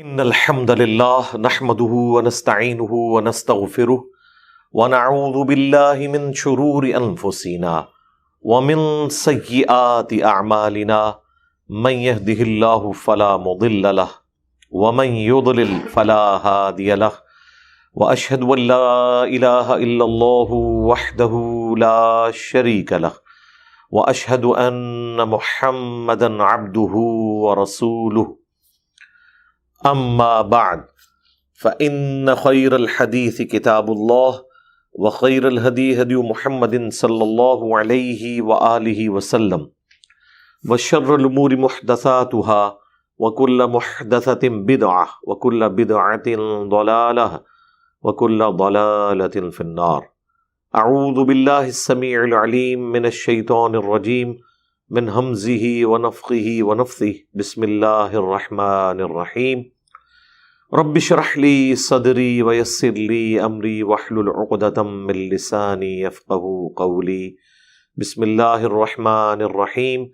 ان الحمد لله نحمده ونستعينه ونستغفره ونعوذ بالله من شرور انفسنا ومن سيئات اعمالنا من يهده الله فلا مضل له ومن يضلل فلا هادي له واشهد ان لا اله الا الله وحده لا شريك له واشهد ان محمدا عبده ورسوله اما بعد فان خير الحديث كتاب الله وخير الهدي هدي محمد صلى الله عليه واله وسلم وشر الامور محدثاتها وكل محدثة بدعة وكل بدعة ضلالة وكل ضلالة في النار. اعوذ بالله السميع العليم من الشيطان الرجيم من همزه ونفخه ونفثه. بسم الله الرحمن الرحيم. رب اشرح لي صدري ويسر لي امري واحلل عقدة من لساني يفقهوا قولي. بسم الله الرحمن الرحيم.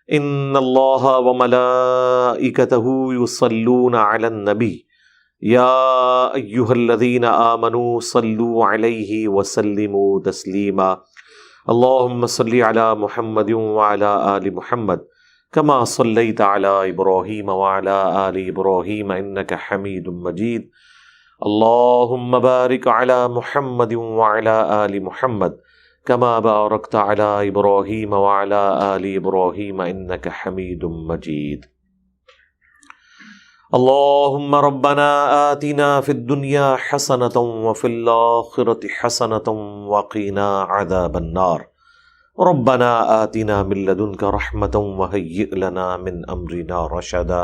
ان الله وملائكته يصلون على النبي يا ايها الذين آمنوا صلوا عليه وسلموا تسليما. اللهم صل على محمد وعلى آل محمد كما صليت على إبراهيم وعلى آل إبراهيم إنك حميد مجيد. اللهم بارك على محمد وعلى آل محمد كما باركت على إبراهيم وعلى آل إبراهيم إنك حميد مجيد. اللهم ربنا آتنا في الدنيا حسنة وفي الآخرة حسنة وقنا عذاب النار. ربنا آتنا من لدنك رحمة وهيئ لنا من أمرنا رشدا.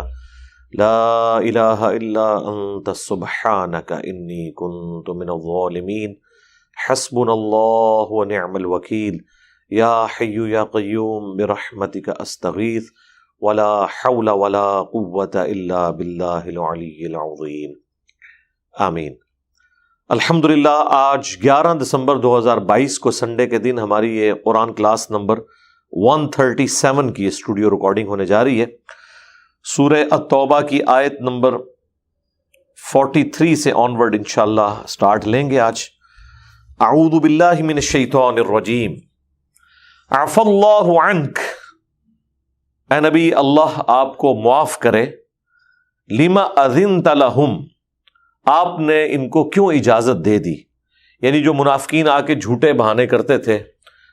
لا إله إلا أنت سبحانك إني كنت من الظالمين. حسبنا الله ونعم الوكيل. يا حي يا قيوم برحمتك أستغيث ولا حول ولا قوة إلا بالله العلي العظيم. آمین. الحمدللہ آج 11 دسمبر 2022 کو سنڈے کے دن ہماری یہ قرآن کلاس نمبر 137 کی اسٹوڈیو ریکارڈنگ ہونے جا رہی ہے. سورہ التوبہ کی آیت نمبر 43 سے آنورڈ انشاءاللہ سٹارٹ لیں گے آج. اعوذ باللہ من الشیطان الرجیم. عفا اللہ عنک. اے نبی اللہ آپ کو معاف کرے. لما اذنت لہم. آپ نے ان کو کیوں اجازت دے دی؟ یعنی جو منافقین آ کے جھوٹے بہانے کرتے تھے،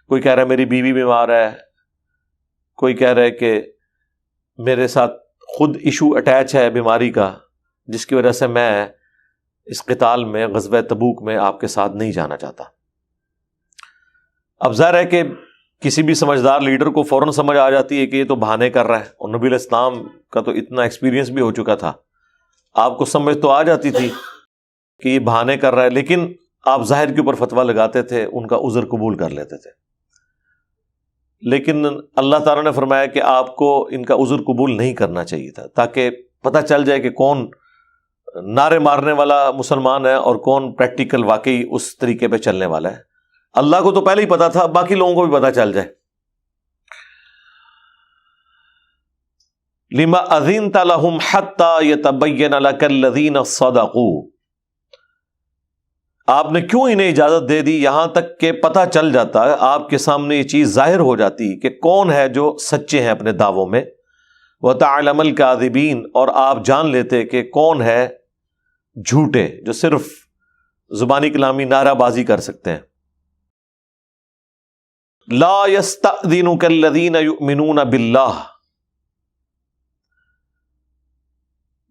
کوئی کہہ رہا ہے میری بیوی بیمار ہے، کوئی کہہ رہا ہے کہ میرے ساتھ خود ایشو اٹیچ ہے بیماری کا جس کی وجہ سے میں اس قتال میں غزوہ تبوک میں آپ کے ساتھ نہیں جانا چاہتا. اب ظاہر ہے کہ کسی بھی سمجھدار لیڈر کو فوراً سمجھ آ جاتی ہے کہ یہ تو بہانے کر رہا ہے، اور نبی علیہ السلام کا تو اتنا ایکسپیرینس بھی ہو چکا تھا، آپ کو سمجھ تو آ جاتی تھی کہ یہ بہانے کر رہا ہے، لیکن آپ ظاہر کے اوپر فتویٰ لگاتے تھے، ان کا عذر قبول کر لیتے تھے. لیکن اللہ تعالیٰ نے فرمایا کہ آپ کو ان کا عذر قبول نہیں کرنا چاہیے تھا، تاکہ پتہ چل جائے کہ کون نعرے مارنے والا مسلمان ہے اور کون پریکٹیکل واقعی اس طریقے پہ چلنے والا ہے. اللہ کو تو پہلے ہی پتا تھا، باقی لوگوں کو بھی پتا چل جائے. لما اذنت لهم حتى يتبين لك الذين صدقوا. آپ نے کیوں انہیں اجازت دے دی یہاں تک کہ پتہ چل جاتا ہے، آپ کے سامنے یہ چیز ظاہر ہو جاتی کہ کون ہے جو سچے ہیں اپنے دعووں میں. وتعلم الكاذبين. اور آپ جان لیتے کہ کون ہے جھوٹے جو صرف زبانی کلامی نعرہ بازی کر سکتے ہیں. لا يستأذنك الذين يؤمنون بالله.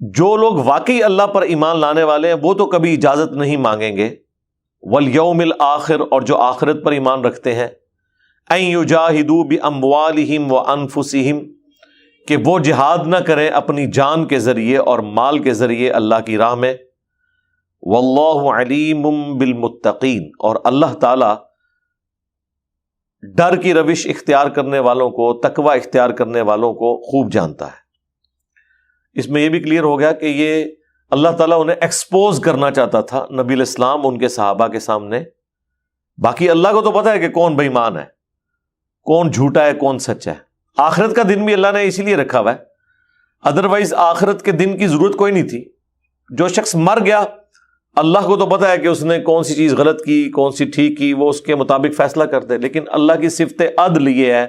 جو لوگ واقعی اللہ پر ایمان لانے والے ہیں وہ تو کبھی اجازت نہیں مانگیں گے. والیوم الآخر. اور جو آخرت پر ایمان رکھتے ہیں. ان یجاہدوا باموالہم وانفسہم. کہ وہ جہاد نہ کریں اپنی جان کے ذریعے اور مال کے ذریعے اللہ کی راہ میں. واللہ علیم بالمتقین. اور اللہ تعالی ڈر کی روش اختیار کرنے والوں کو، تقوی اختیار کرنے والوں کو خوب جانتا ہے. اس میں یہ بھی کلیئر ہو گیا کہ یہ اللہ تعالیٰ انہیں ایکسپوز کرنا چاہتا تھا، نبی علیہ السلام ان کے صحابہ کے سامنے. باقی اللہ کو تو پتہ ہے کہ کون بے ایمان ہے، کون جھوٹا ہے، کون سچا ہے. آخرت کا دن بھی اللہ نے اسی لیے رکھا ہوا ہے، ادروائز آخرت کے دن کی ضرورت کوئی نہیں تھی. جو شخص مر گیا اللہ کو تو پتہ ہے کہ اس نے کون سی چیز غلط کی کون سی ٹھیک کی، وہ اس کے مطابق فیصلہ کرتے، لیکن اللہ کی صفت عدل یہ ہے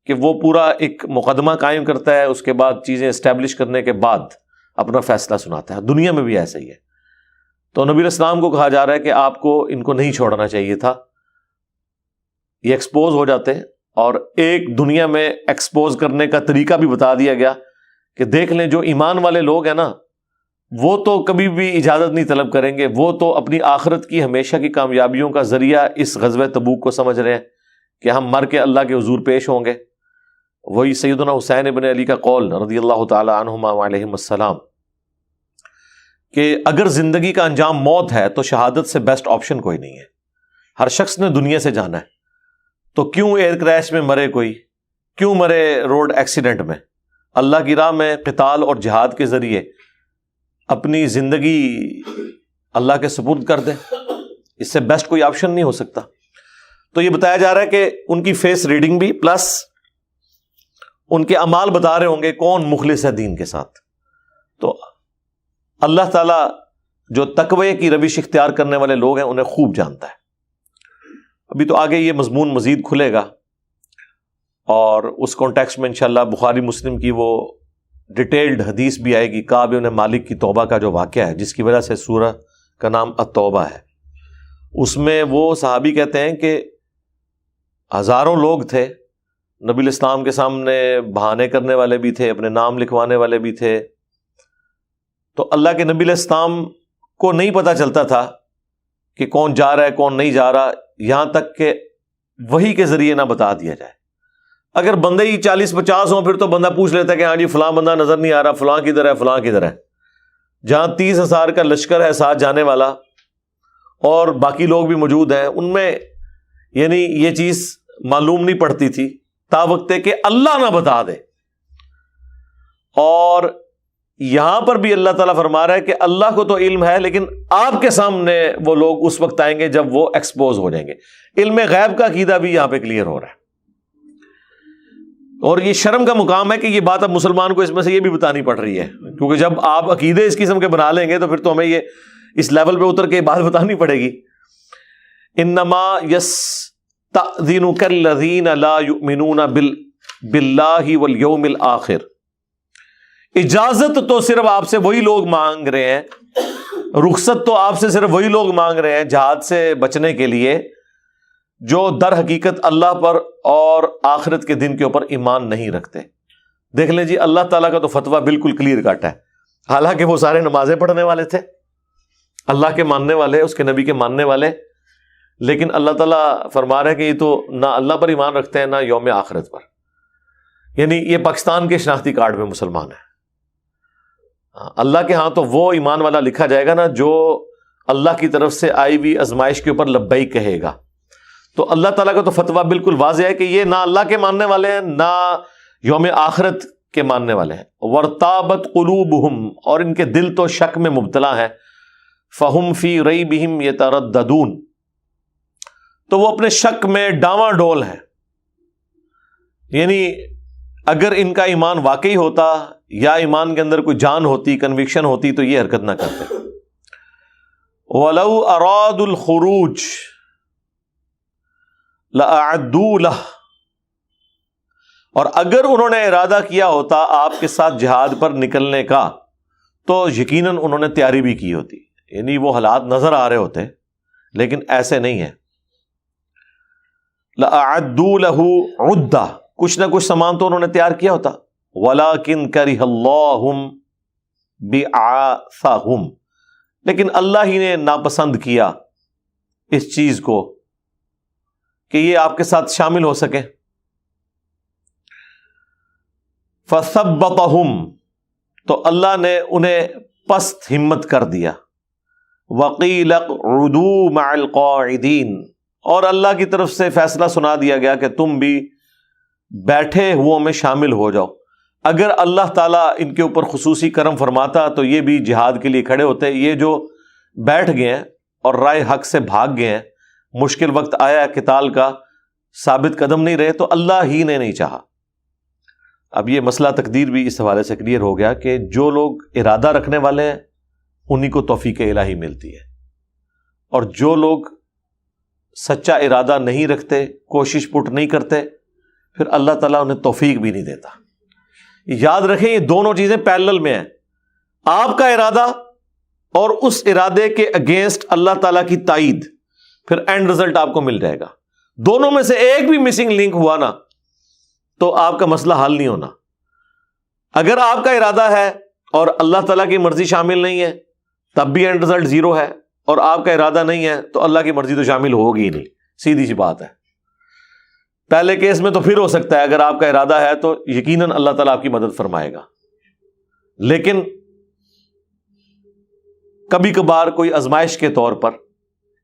کہ وہ پورا ایک مقدمہ قائم کرتا ہے، اس کے بعد چیزیں اسٹیبلش کرنے کے بعد اپنا فیصلہ سناتا ہے۔ دنیا میں بھی ایسا ہی ہے۔ تو نبی علیہ السلام کو کہا جا رہا ہے کہ آپ کو ان کو نہیں چھوڑنا چاہیے تھا، یہ ایکسپوز ہو جاتے ہیں، اور ایک دنیا میں ایکسپوز کرنے کا طریقہ بھی بتا دیا گیا کہ دیکھ لیں جو ایمان والے لوگ ہیں نا وہ تو کبھی بھی اجازت نہیں طلب کریں گے، وہ تو اپنی آخرت کی ہمیشہ کی کامیابیوں کا ذریعہ اس غزوہ تبوک کو سمجھ رہے ہیں کہ ہم مر کے اللہ کے حضور پیش ہوں گے۔ وہی سیدنا حسین ابن علی کا قول رضی اللہ تعالی عنہما وعلیہم السلام کہ اگر زندگی کا انجام موت ہے تو شہادت سے بیسٹ آپشن کوئی نہیں ہے۔ ہر شخص نے دنیا سے جانا ہے، تو کیوں ایئر کریش میں مرے کوئی، کیوں مرے روڈ ایکسیڈنٹ میں؟ اللہ کی راہ میں قتال اور جہاد کے ذریعے اپنی زندگی اللہ کے سپرد کر دیں، اس سے بیسٹ کوئی آپشن نہیں ہو سکتا۔ تو یہ بتایا جا رہا ہے کہ ان کی فیس ریڈنگ بھی پلس ان کے اعمال بتا رہے ہوں گے کون مخلص ہے دین کے ساتھ۔ تو اللہ تعالیٰ جو تقوی کی روش اختیار کرنے والے لوگ ہیں انہیں خوب جانتا ہے۔ ابھی تو آگے یہ مضمون مزید کھلے گا اور اس کانٹیکسٹ میں انشاءاللہ بخاری مسلم کی وہ ڈیٹیلڈ حدیث بھی آئے گی، کعب بن مالک کی توبہ کا جو واقعہ ہے جس کی وجہ سے سورہ کا نام التوبہ ہے۔ اس میں وہ صحابی کہتے ہیں کہ ہزاروں لوگ تھے، نبی الاسلام کے سامنے بہانے کرنے والے بھی تھے، اپنے نام لکھوانے والے بھی تھے، تو اللہ کے نبی علیہ السلام کو نہیں پتہ چلتا تھا کہ کون جا رہا ہے کون نہیں جا رہا، یہاں تک کہ وحی کے ذریعے نہ بتا دیا جائے۔ اگر بندے ہی 40-50 ہوں پھر تو بندہ پوچھ لیتا ہے کہ ہاں جی فلاں بندہ نظر نہیں آ رہا، فلاں کدھر ہے فلاں کدھر ہے۔ جہاں 30,000 کا لشکر ہے ساتھ جانے والا اور باقی لوگ بھی موجود ہیں، ان میں یعنی یہ چیز معلوم نہیں پڑتی تھی تا وقت کہ اللہ نہ بتا دے۔ اور یہاں پر بھی اللہ تعالیٰ فرما رہا ہے کہ اللہ کو تو علم ہے، لیکن آپ کے سامنے وہ لوگ اس وقت آئیں گے جب وہ ایکسپوز ہو جائیں گے۔ علم غیب کا عقیدہ بھی یہاں پہ کلیئر ہو رہا ہے، اور یہ شرم کا مقام ہے کہ یہ بات اب مسلمان کو اس میں سے یہ بھی بتانی پڑ رہی ہے، کیونکہ جب آپ عقیدے اس قسم کے بنا لیں گے تو پھر تو ہمیں یہ اس لیول پہ اتر کے بات بتانی پڑے گی۔ انما یستأذنک الذین لا یؤمنون باللہ والیوم الآخر، اجازت تو صرف آپ سے وہی لوگ مانگ رہے ہیں، رخصت تو آپ سے صرف وہی لوگ مانگ رہے ہیں جہاد سے بچنے کے لیے جو در حقیقت اللہ پر اور آخرت کے دن کے اوپر ایمان نہیں رکھتے۔ دیکھ لیں جی اللہ تعالیٰ کا تو فتویٰ بالکل کلیئر کٹ ہے، حالانکہ وہ سارے نمازیں پڑھنے والے تھے، اللہ کے ماننے والے، اس کے نبی کے ماننے والے، لیکن اللہ تعالیٰ فرما رہے ہیں کہ یہ تو نہ اللہ پر ایمان رکھتے ہیں نہ یوم آخرت پر، یعنی یہ پاکستان کے شناختی کارڈ میں مسلمان ہے۔ اللہ کے ہاں تو وہ ایمان والا لکھا جائے گا نا جو اللہ کی طرف سے آئی ہوئی آزمائش کے اوپر لبیک کہے گا۔ تو اللہ تعالیٰ کا تو فتویٰ بالکل واضح ہے کہ یہ نہ اللہ کے ماننے والے ہیں نہ یوم آخرت کے ماننے والے ہیں۔ وَارْتَابَتْ قُلُوبُهُمْ، اور ان کے دل تو شک میں مبتلا ہیں، فَهُمْ فِي رَيْبِهِمْ يَتَرَدَّدُونَ، تو وہ اپنے شک میں ڈاواں ڈول ہیں۔ یعنی اگر ان کا ایمان واقعی ہوتا یا ایمان کے اندر کوئی جان ہوتی، کنوکشن ہوتی، تو یہ حرکت نہ کرتے۔ وَلَوْ أَرَادُوا الْخُرُوجَ لَأَعَدُّوا لَهُ، اور اگر انہوں نے ارادہ کیا ہوتا آپ کے ساتھ جہاد پر نکلنے کا تو یقیناً انہوں نے تیاری بھی کی ہوتی، یعنی وہ حالات نظر آ رہے ہوتے، لیکن ایسے نہیں ہے۔ لَأَعَدُّوا لَهُ عُدَّةً، کچھ نہ کچھ سامان تو انہوں نے تیار کیا ہوتا۔ وَلَٰكِن كَرِهَ اللَّهُ بِعَاثَهُمْ، لیکن اللہ ہی نے ناپسند کیا اس چیز کو کہ یہ آپ کے ساتھ شامل ہو سکے۔ فَثَبَّطَهُمْ، تو اللہ نے انہیں پست ہمت کر دیا۔ وَقِيلَ اقْعُدُوا مَعَ الْقَاعِدِينَ، اور اللہ کی طرف سے فیصلہ سنا دیا گیا کہ تم بھی بیٹھے ہوں میں شامل ہو جاؤ۔ اگر اللہ تعالیٰ ان کے اوپر خصوصی کرم فرماتا تو یہ بھی جہاد کے لیے کھڑے ہوتے۔ یہ جو بیٹھ گئے ہیں اور رائے حق سے بھاگ گئے ہیں، مشکل وقت آیا قتال کا، ثابت قدم نہیں رہے، تو اللہ ہی نے نہیں چاہا۔ اب یہ مسئلہ تقدیر بھی اس حوالے سے کلیئر ہو گیا کہ جو لوگ ارادہ رکھنے والے ہیں انہی کو توفیق الہی ملتی ہے، اور جو لوگ سچا ارادہ نہیں رکھتے، کوشش پٹ نہیں کرتے، پھر اللہ تعالیٰ انہیں توفیق بھی نہیں دیتا۔ یاد رکھیں یہ دونوں چیزیں پیرلل میں ہیں، آپ کا ارادہ اور اس ارادے کے اگینسٹ اللہ تعالیٰ کی تائید، پھر اینڈ رزلٹ آپ کو مل جائے گا۔ دونوں میں سے ایک بھی مسنگ لنک ہوا نا تو آپ کا مسئلہ حل نہیں ہونا۔ اگر آپ کا ارادہ ہے اور اللہ تعالیٰ کی مرضی شامل نہیں ہے تب بھی اینڈ رزلٹ زیرو ہے، اور آپ کا ارادہ نہیں ہے تو اللہ کی مرضی تو شامل ہوگی ہی نہیں، سیدھی سی بات ہے۔ پہلے کیس میں تو پھر ہو سکتا ہے اگر آپ کا ارادہ ہے تو یقیناً اللہ تعالیٰ آپ کی مدد فرمائے گا، لیکن کبھی کبھار کوئی آزمائش کے طور پر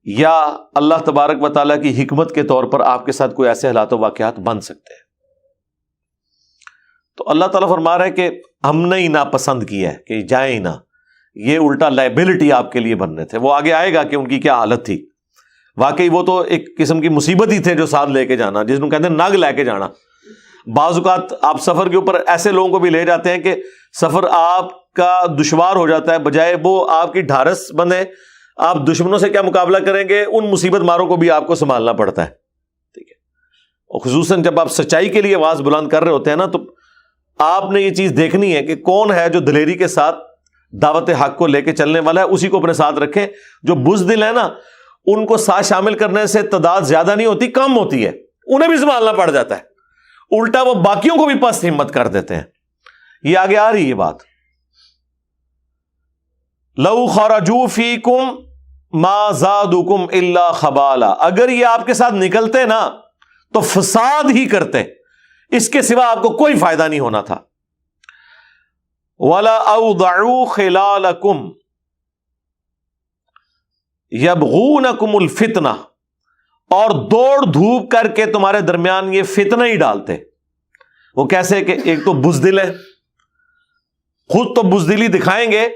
یا اللہ تبارک و تعالیٰ کی حکمت کے طور پر آپ کے ساتھ کوئی ایسے حالات و واقعات بن سکتے ہیں۔ تو اللہ تعالیٰ فرما رہا ہے کہ ہم نے ہی ناپسند کیا ہے کہ جائیں ہی نہ، یہ الٹا لائبلٹی آپ کے لیے بننے تھے۔ وہ آگے آئے گا کہ ان کی کیا حالت تھی، واقعی وہ تو ایک قسم کی مصیبت ہی تھے جو ساتھ لے کے جانا، جس کو کہتے ہیں نگ لے کے جانا۔ بعض اوقات آپ سفر کے اوپر ایسے لوگوں کو بھی لے جاتے ہیں کہ سفر آپ کا دشوار ہو جاتا ہے، بجائے وہ آپ کی ڈھارس بنے، آپ دشمنوں سے کیا مقابلہ کریں گے، ان مصیبت ماروں کو بھی آپ کو سنبھالنا پڑتا ہے، ٹھیک ہے۔ اور خصوصاً جب آپ سچائی کے لیے آواز بلند کر رہے ہوتے ہیں نا، تو آپ نے یہ چیز دیکھنی ہے کہ کون ہے جو دلیری کے ساتھ دعوت حق کو لے کے چلنے والا ہے، اسی کو اپنے ساتھ رکھیں۔ جو بزدل ہے نا، ان کو ساتھ شامل کرنے سے تعداد زیادہ نہیں ہوتی، کم ہوتی ہے، انہیں بھی سنبھالنا پڑ جاتا ہے، الٹا وہ باقیوں کو بھی پست ہمت کر دیتے ہیں۔ یہ آگے آ رہی ہے بات، لو خرجوا فیکم ما زادوکم الا خبالا، اگر یہ آپ کے ساتھ نکلتے نا تو فساد ہی کرتے، اس کے سوا آپ کو کوئی فائدہ نہیں ہونا تھا۔ وَلَا أَوْضَعُوا خِلَالَكُمْ يَبْغُونَكُمُ الْفِتْنَةَ، اور دوڑ دھوپ کر کے تمہارے درمیان یہ فتنہ ہی ڈالتے۔ وہ کیسے کہ ایک تو بزدل ہے، خود تو بزدلی دکھائیں گے،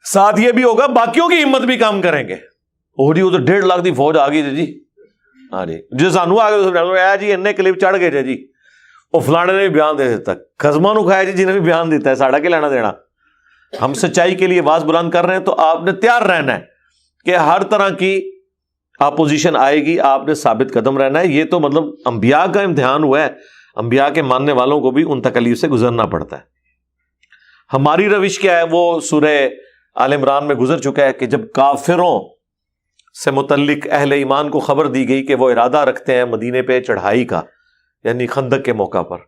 ساتھ یہ بھی ہوگا باقیوں کی ہمت بھی کام کریں گے۔ وہ جی وہ تو 1.5 لاکھ دی فوج آ گئی جی، ہاں جی سانو آ گئے جی، انہیں کلپ چڑھ گئے جی، وہ فلانے نے بھی بیان دے دیتا، خزمہ نو کھایا جی جنہیں بھی بیان دیتا ہے، ساڑا کے لینا دینا۔ ہم سچائی کے لیے آواز بلند کر رہے ہیں تو آپ نے تیار رہنا ہے کہ ہر طرح کی اپوزیشن آئے گی، آپ نے ثابت قدم رہنا ہے۔ یہ تو مطلب انبیاء کا امتحان ہوا ہے، انبیاء کے ماننے والوں کو بھی ان تکلیف سے گزرنا پڑتا ہے۔ ہماری روش کیا ہے، وہ سورہ آل عمران میں گزر چکا ہے کہ جب کافروں سے متعلق اہل ایمان کو خبر دی گئی کہ وہ ارادہ رکھتے ہیں مدینے پہ چڑھائی کا، یعنی خندق کے موقع پر،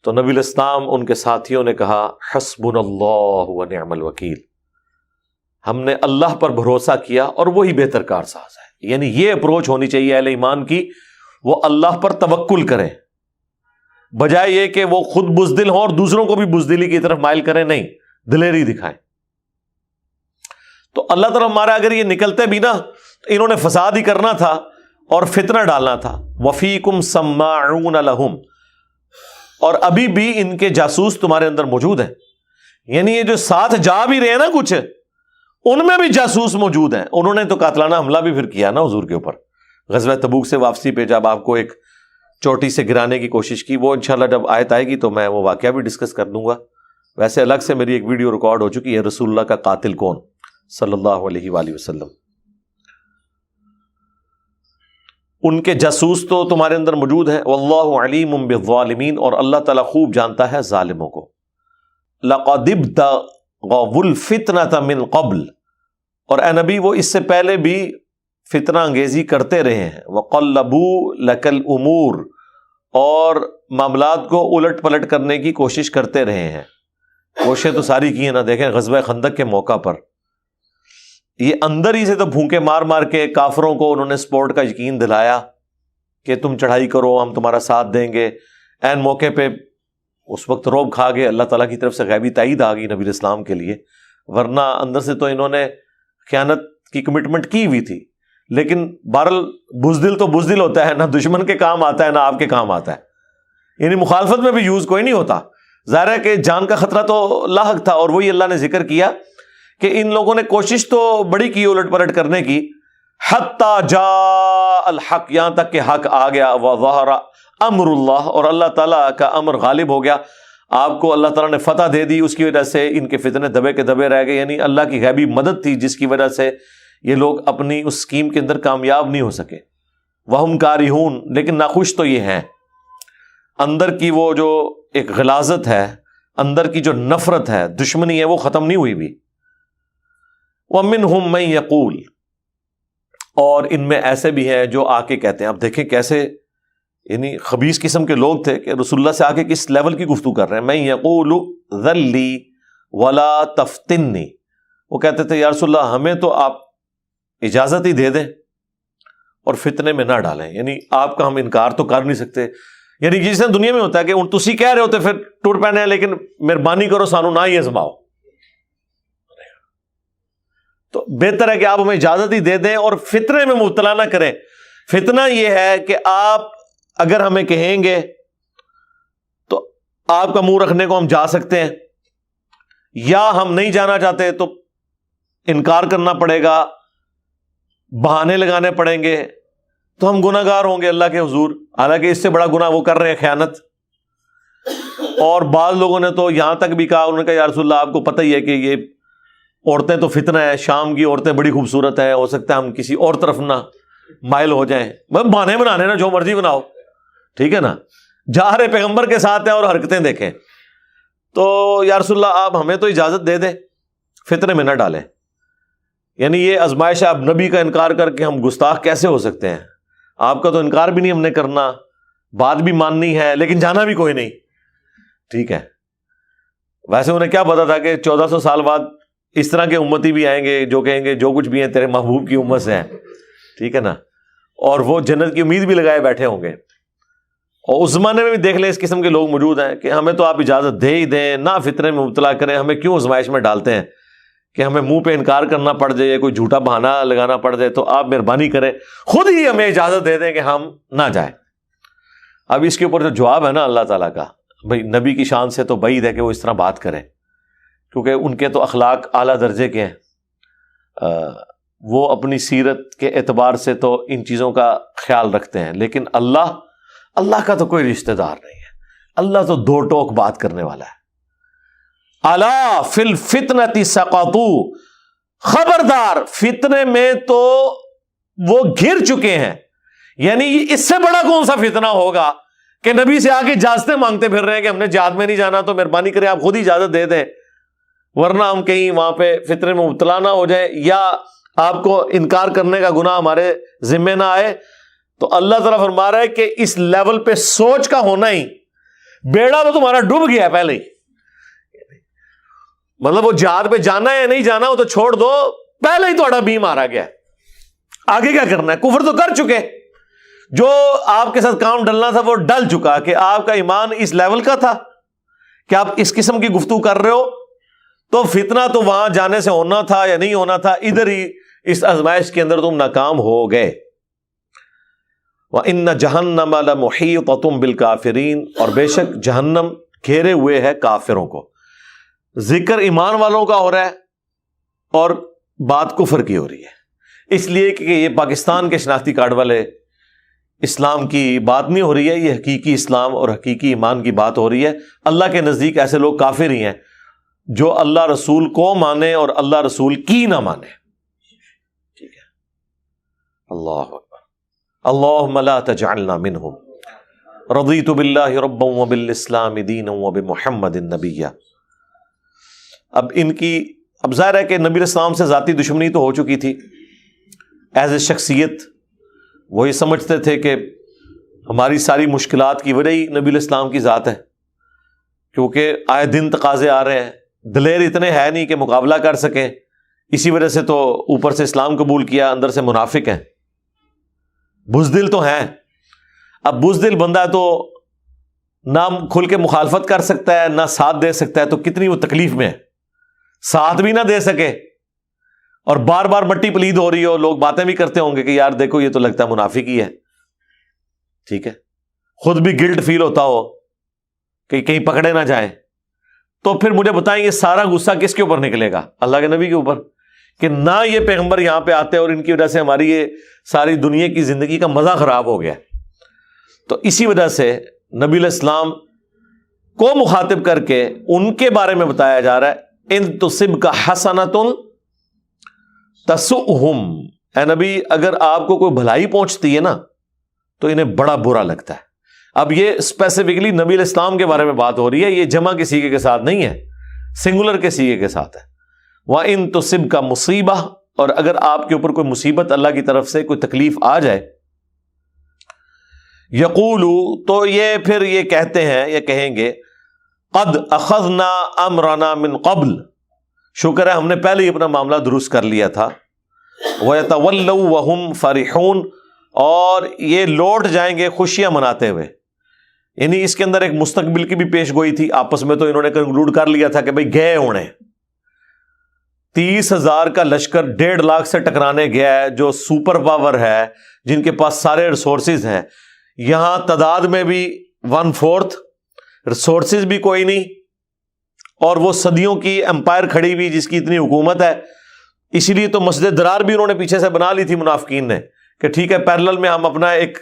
تو نبی الاسلام ان کے ساتھیوں نے کہا حسبنا اللہ و نعم الوکیل، ہم نے اللہ پر بھروسہ کیا اور وہی بہتر کارساز ہے۔ یعنی یہ اپروچ ہونی چاہیے اہل ایمان کی، وہ اللہ پر توکل کریں، بجائے یہ کہ وہ خود بزدل ہوں اور دوسروں کو بھی بزدلی کی طرف مائل کریں، نہیں، دلیری دکھائیں۔ تو اللہ تعالیٰ ہمارا اگر یہ نکلتے بھی نا، انہوں نے فساد ہی کرنا تھا اور فتنہ ڈالنا تھا۔ وفیکم سماعون لہم، اور ابھی بھی ان کے جاسوس تمہارے اندر موجود ہیں، یعنی یہ جو ساتھ جا بھی رہے ہیں نا کچھ، ان میں بھی جاسوس موجود ہیں۔ انہوں نے تو قاتلانہ حملہ بھی پھر کیا نا حضور کے اوپر، غزوہ تبوک سے واپسی پہ جب آپ کو ایک چوٹی سے گرانے کی کوشش کی، وہ انشاءاللہ جب آیت آئے گی تو میں وہ واقعہ بھی ڈسکس کر دوں گا۔ ویسے الگ سے میری ایک ویڈیو ریکارڈ ہو چکی ہے، رسول اللہ کا قاتل کون، صلی اللہ علیہ وآلہ وسلم۔ ان کے جاسوس تو تمہارے اندر موجود ہیں۔ واللہ علیم بالظالمین، اور اللہ تعالیٰ خوب جانتا ہے ظالموں کو۔ لقد ابتغوا الفتنة من قبل، اور اے نبی وہ اس سے پہلے بھی فتنہ انگیزی کرتے رہے ہیں۔ وقلبوا لک الامور، اور معاملات کو الٹ پلٹ کرنے کی کوشش کرتے رہے ہیں۔ کوششیں تو ساری کی ہیں نا، دیکھیں غزوہ خندق کے موقع پر یہ اندر ہی سے تو بھونکے مار مار کے کافروں کو انہوں نے سپورٹ کا یقین دلایا کہ تم چڑھائی کرو، ہم تمہارا ساتھ دیں گے۔ عین موقع پہ اس وقت روب کھا گئے، اللہ تعالیٰ کی طرف سے غیبی تائید آ گئی نبی اسلام کے لیے، ورنہ اندر سے تو انہوں نے خیانت کی کمٹمنٹ کی ہوئی تھی۔ لیکن بہرحال بزدل تو بزدل ہوتا ہے، نہ دشمن کے کام آتا ہے نہ آپ کے کام آتا ہے، یعنی مخالفت میں بھی یوز کوئی نہیں ہوتا۔ ظاہر ہے کہ جان کا خطرہ تو لاحق تھا، اور وہی اللہ نے ذکر کیا کہ ان لوگوں نے کوشش تو بڑی کی الٹ پلٹ کرنے کی، حتی جاء الحق، یہاں تک کہ حق آ گیا، وظہر امر اللہ، اور اللہ تعالیٰ کا امر غالب ہو گیا۔ آپ کو اللہ تعالیٰ نے فتح دے دی، اس کی وجہ سے ان کے فتنے دبے کے دبے رہ گئے، یعنی اللہ کی غیبی مدد تھی جس کی وجہ سے یہ لوگ اپنی اس اسکیم کے اندر کامیاب نہیں ہو سکے۔ وہم کارہون، لیکن ناخوش تو یہ ہیں، اندر کی وہ جو ایک غلاظت ہے، اندر کی جو نفرت ہے، دشمنی ہے، وہ ختم نہیں ہوئی بھی۔ وَمِنْهُمْ مَن يَقُولُ، اور ان میں ایسے بھی ہیں جو آ کے کہتے ہیں، اب دیکھیں کیسے یعنی خبیث قسم کے لوگ تھے کہ رسول اللہ سے آ کے کس لیول کی گفتگو کر رہے ہیں۔ مَن يَقُولُ ذَلِّي وَلَا تَفْتِنِّي، وہ کہتے تھے یا رسول اللہ ہمیں تو آپ اجازت ہی دے دیں اور فتنے میں نہ ڈالیں، یعنی آپ کا ہم انکار تو کر نہیں سکتے، یعنی جس طرح دنیا میں ہوتا ہے کہ تسی کہہ رہے ہوتے پھر ٹور پینے لیکن مہربانی کرو سانو نہ ہی ازماؤ، تو بہتر ہے کہ آپ ہمیں اجازت ہی دے دیں اور فتنے میں مبتلا نہ کریں۔ فتنہ یہ ہے کہ آپ اگر ہمیں کہیں گے تو آپ کا منہ رکھنے کو ہم جا سکتے ہیں، یا ہم نہیں جانا چاہتے تو انکار کرنا پڑے گا، بہانے لگانے پڑیں گے، تو ہم گناہ گار ہوں گے اللہ کے حضور، حالانکہ اس سے بڑا گناہ وہ کر رہے ہیں خیانت۔ اور بعض لوگوں نے تو یہاں تک بھی کہا، انہوں نے کہا یا رسول اللہ آپ کو پتہ ہی ہے کہ یہ عورتیں تو فتنہ ہے، شام کی عورتیں بڑی خوبصورت ہیں، ہو سکتا ہے ہم کسی اور طرف نہ مائل ہو جائیں، بہانے بنانے نا جو مرضی بناؤ، ٹھیک ہے نا، جا رہے پیغمبر کے ساتھ ہیں اور حرکتیں دیکھیں، تو یا رسول اللہ آپ ہمیں تو اجازت دے دیں، فتنے میں نہ ڈالیں۔ یعنی یہ آزمائش ہے، اب نبی کا انکار کر کے ہم گستاخ کیسے ہو سکتے ہیں؟ آپ کا تو انکار بھی نہیں ہم نے کرنا، بات بھی ماننی ہے، لیکن جانا بھی کوئی نہیں، ٹھیک ہے۔ ویسے انہیں کیا پتا تھا کہ 1400 سال بعد اس طرح کے امتی بھی آئیں گے جو کہیں گے جو کچھ بھی ہیں تیرے محبوب کی امت سے ہیں، ٹھیک ہے نا، اور وہ جنت کی امید بھی لگائے بیٹھے ہوں گے۔ اور اس زمانے میں بھی دیکھ لیں اس قسم کے لوگ موجود ہیں کہ ہمیں تو آپ اجازت دے ہی دیں، نہ فتنے میں مبتلا کریں، ہمیں کیوں آزمائش میں ڈالتے ہیں کہ ہمیں منہ پہ انکار کرنا پڑ جائے، کوئی جھوٹا بہانہ لگانا پڑ جائے، تو آپ مہربانی کریں خود ہی ہمیں اجازت دے دیں کہ ہم نہ جائیں۔ اب اس کے اوپر جو جواب ہے نا اللہ تعالیٰ کا، بھائی نبی کی شان سے تو بعید ہے کہ وہ اس طرح بات کریں، کیونکہ ان کے تو اخلاق اعلیٰ درجے کے ہیں، وہ اپنی سیرت کے اعتبار سے تو ان چیزوں کا خیال رکھتے ہیں، لیکن اللہ کا تو کوئی رشتہ دار نہیں ہے، اللہ تو دو ٹوک بات کرنے والا ہے۔ الا فی الفتنۃ سقطوا، خبردار فتنے میں تو وہ گر چکے ہیں، یعنی اس سے بڑا کون سا فتنہ ہوگا کہ نبی سے آ کے اجازتیں مانگتے پھر رہے ہیں کہ ہم نے جہاد میں نہیں جانا تو مہربانی کریں آپ خود ہی اجازت دے دیں، ورنہ ہم کہیں وہاں پہ فتنے میں مبتلا نہ ہو جائیں یا آپ کو انکار کرنے کا گناہ ہمارے ذمے نہ آئے۔ تو اللہ تعالیٰ فرما رہا ہے کہ اس لیول پہ سوچ کا ہونا ہی، بیڑا تو تمہارا ڈوب گیا ہے پہلے ہی، مطلب وہ جہاد پہ جانا ہے یا نہیں جانا وہ تو چھوڑ دو، پہلے ہی تھوڑا بیم مارا گیا، آگے کیا کرنا ہے؟ کفر تو کر چکے، جو آپ کے ساتھ کام ڈلنا تھا وہ ڈل چکا، کہ آپ کا ایمان اس لیول کا تھا کہ آپ اس قسم کی گفتگو کر رہے ہو، تو فتنہ تو وہاں جانے سے ہونا تھا یا نہیں ہونا تھا، ادھر ہی اس آزمائش کے اندر تم ناکام ہو گئے۔ وَإِنَّ جَهَنَّمَ لَمُحِيطَةٌ بِالْكَافِرِينَ، اور بے شک جہنم گھیرے ہوئے ہے کافروں کو۔ ذکر ایمان والوں کا ہو رہا ہے اور بات کفر کی ہو رہی ہے، اس لیے کہ یہ پاکستان کے شناختی کارڈ والے اسلام کی بات نہیں ہو رہی ہے، یہ حقیقی اسلام اور حقیقی ایمان کی بات ہو رہی ہے۔ اللہ کے نزدیک ایسے لوگ کافر ہی ہیں جو اللہ رسول کو مانے اور اللہ رسول کی نہ مانے، ٹھیک ہے۔ اللہ اکبر، اللہم لا تجعلنا منہم، رضیت باللہ ربا وبالاسلام دینا وبمحمد نبیا۔ اب ان کی اب ظاہر ہے کہ نبی علیہ السلام سے ذاتی دشمنی تو ہو چکی تھی، ایز اے شخصیت وہ یہ سمجھتے تھے کہ ہماری ساری مشکلات کی وجہ ہی نبی علیہ السلام کی ذات ہے، کیونکہ آئے دن تقاضے آ رہے ہیں، دلیر اتنے ہے نہیں کہ مقابلہ کر سکیں، اسی وجہ سے تو اوپر سے اسلام قبول کیا، اندر سے منافق ہیں، بزدل تو ہیں۔ اب بزدل بندہ تو نہ کھل کے مخالفت کر سکتا ہے نہ ساتھ دے سکتا ہے، تو کتنی وہ تکلیف میں ہے، ساتھ بھی نہ دے سکے اور بار بار مٹی پلید ہو رہی ہو، لوگ باتیں بھی کرتے ہوں گے کہ یار دیکھو یہ تو لگتا ہے منافق ہی ہے، ٹھیک ہے، خود بھی گلٹ فیل ہوتا ہو کہ کہیں پکڑے نہ جائیں، تو پھر مجھے بتائیں یہ سارا غصہ کس کے اوپر نکلے گا؟ اللہ کے نبی کے اوپر، کہ نہ یہ پیغمبر یہاں پہ آتے اور ان کی وجہ سے ہماری یہ ساری دنیا کی زندگی کا مزہ خراب ہو گیا۔ تو اسی وجہ سے نبی علیہ السلام کو مخاطب کر کے ان کے بارے میں بتایا جا رہا ہے، ان تصبک حسنۃ تسؤہم، اے نبی اگر آپ کو کوئی بھلائی پہنچتی ہے نا تو انہیں بڑا برا لگتا ہے۔ اب یہ اسپیسیفکلی نبی علیہ السلام کے بارے میں بات ہو رہی ہے، یہ جمع کے صیغے کے ساتھ نہیں ہے، سنگولر کے صیغے کے ساتھ ہے۔ وَإِن تُصِبْكَ مُصِیبَۃ، اور اگر آپ کے اوپر کوئی مصیبت اللہ کی طرف سے کوئی تکلیف آ جائے، یقولوا، تو یہ پھر یہ کہتے ہیں، یہ کہیں گے قد اخذنا امرنا من قبل، شکر ہے ہم نے پہلے ہی اپنا معاملہ درست کر لیا تھا، وَيَتَوَلَّوْا وَهُمْ فَرِحُونَ، اور یہ لوٹ جائیں گے خوشیاں مناتے ہوئے۔ یعنی اس کے اندر ایک مستقبل کی بھی پیش گوئی تھی، آپس میں تو انہوں نے کنکلوڈ کر لیا تھا کہ بھئی گئے ہونے 30,000 کا لشکر 1.5 لاکھ سے ٹکرانے گیا ہے، جو سپر پاور ہے، جن کے پاس سارے ریسورسز ہیں، یہاں تعداد میں بھی 1/4، ریسورسز بھی کوئی نہیں، اور وہ صدیوں کی امپائر کھڑی ہوئی جس کی اتنی حکومت ہے۔ اسی لیے تو مسجد درار بھی انہوں نے پیچھے سے بنا لی تھی منافقین نے، کہ ٹھیک ہے پیرلل میں ہم اپنا ایک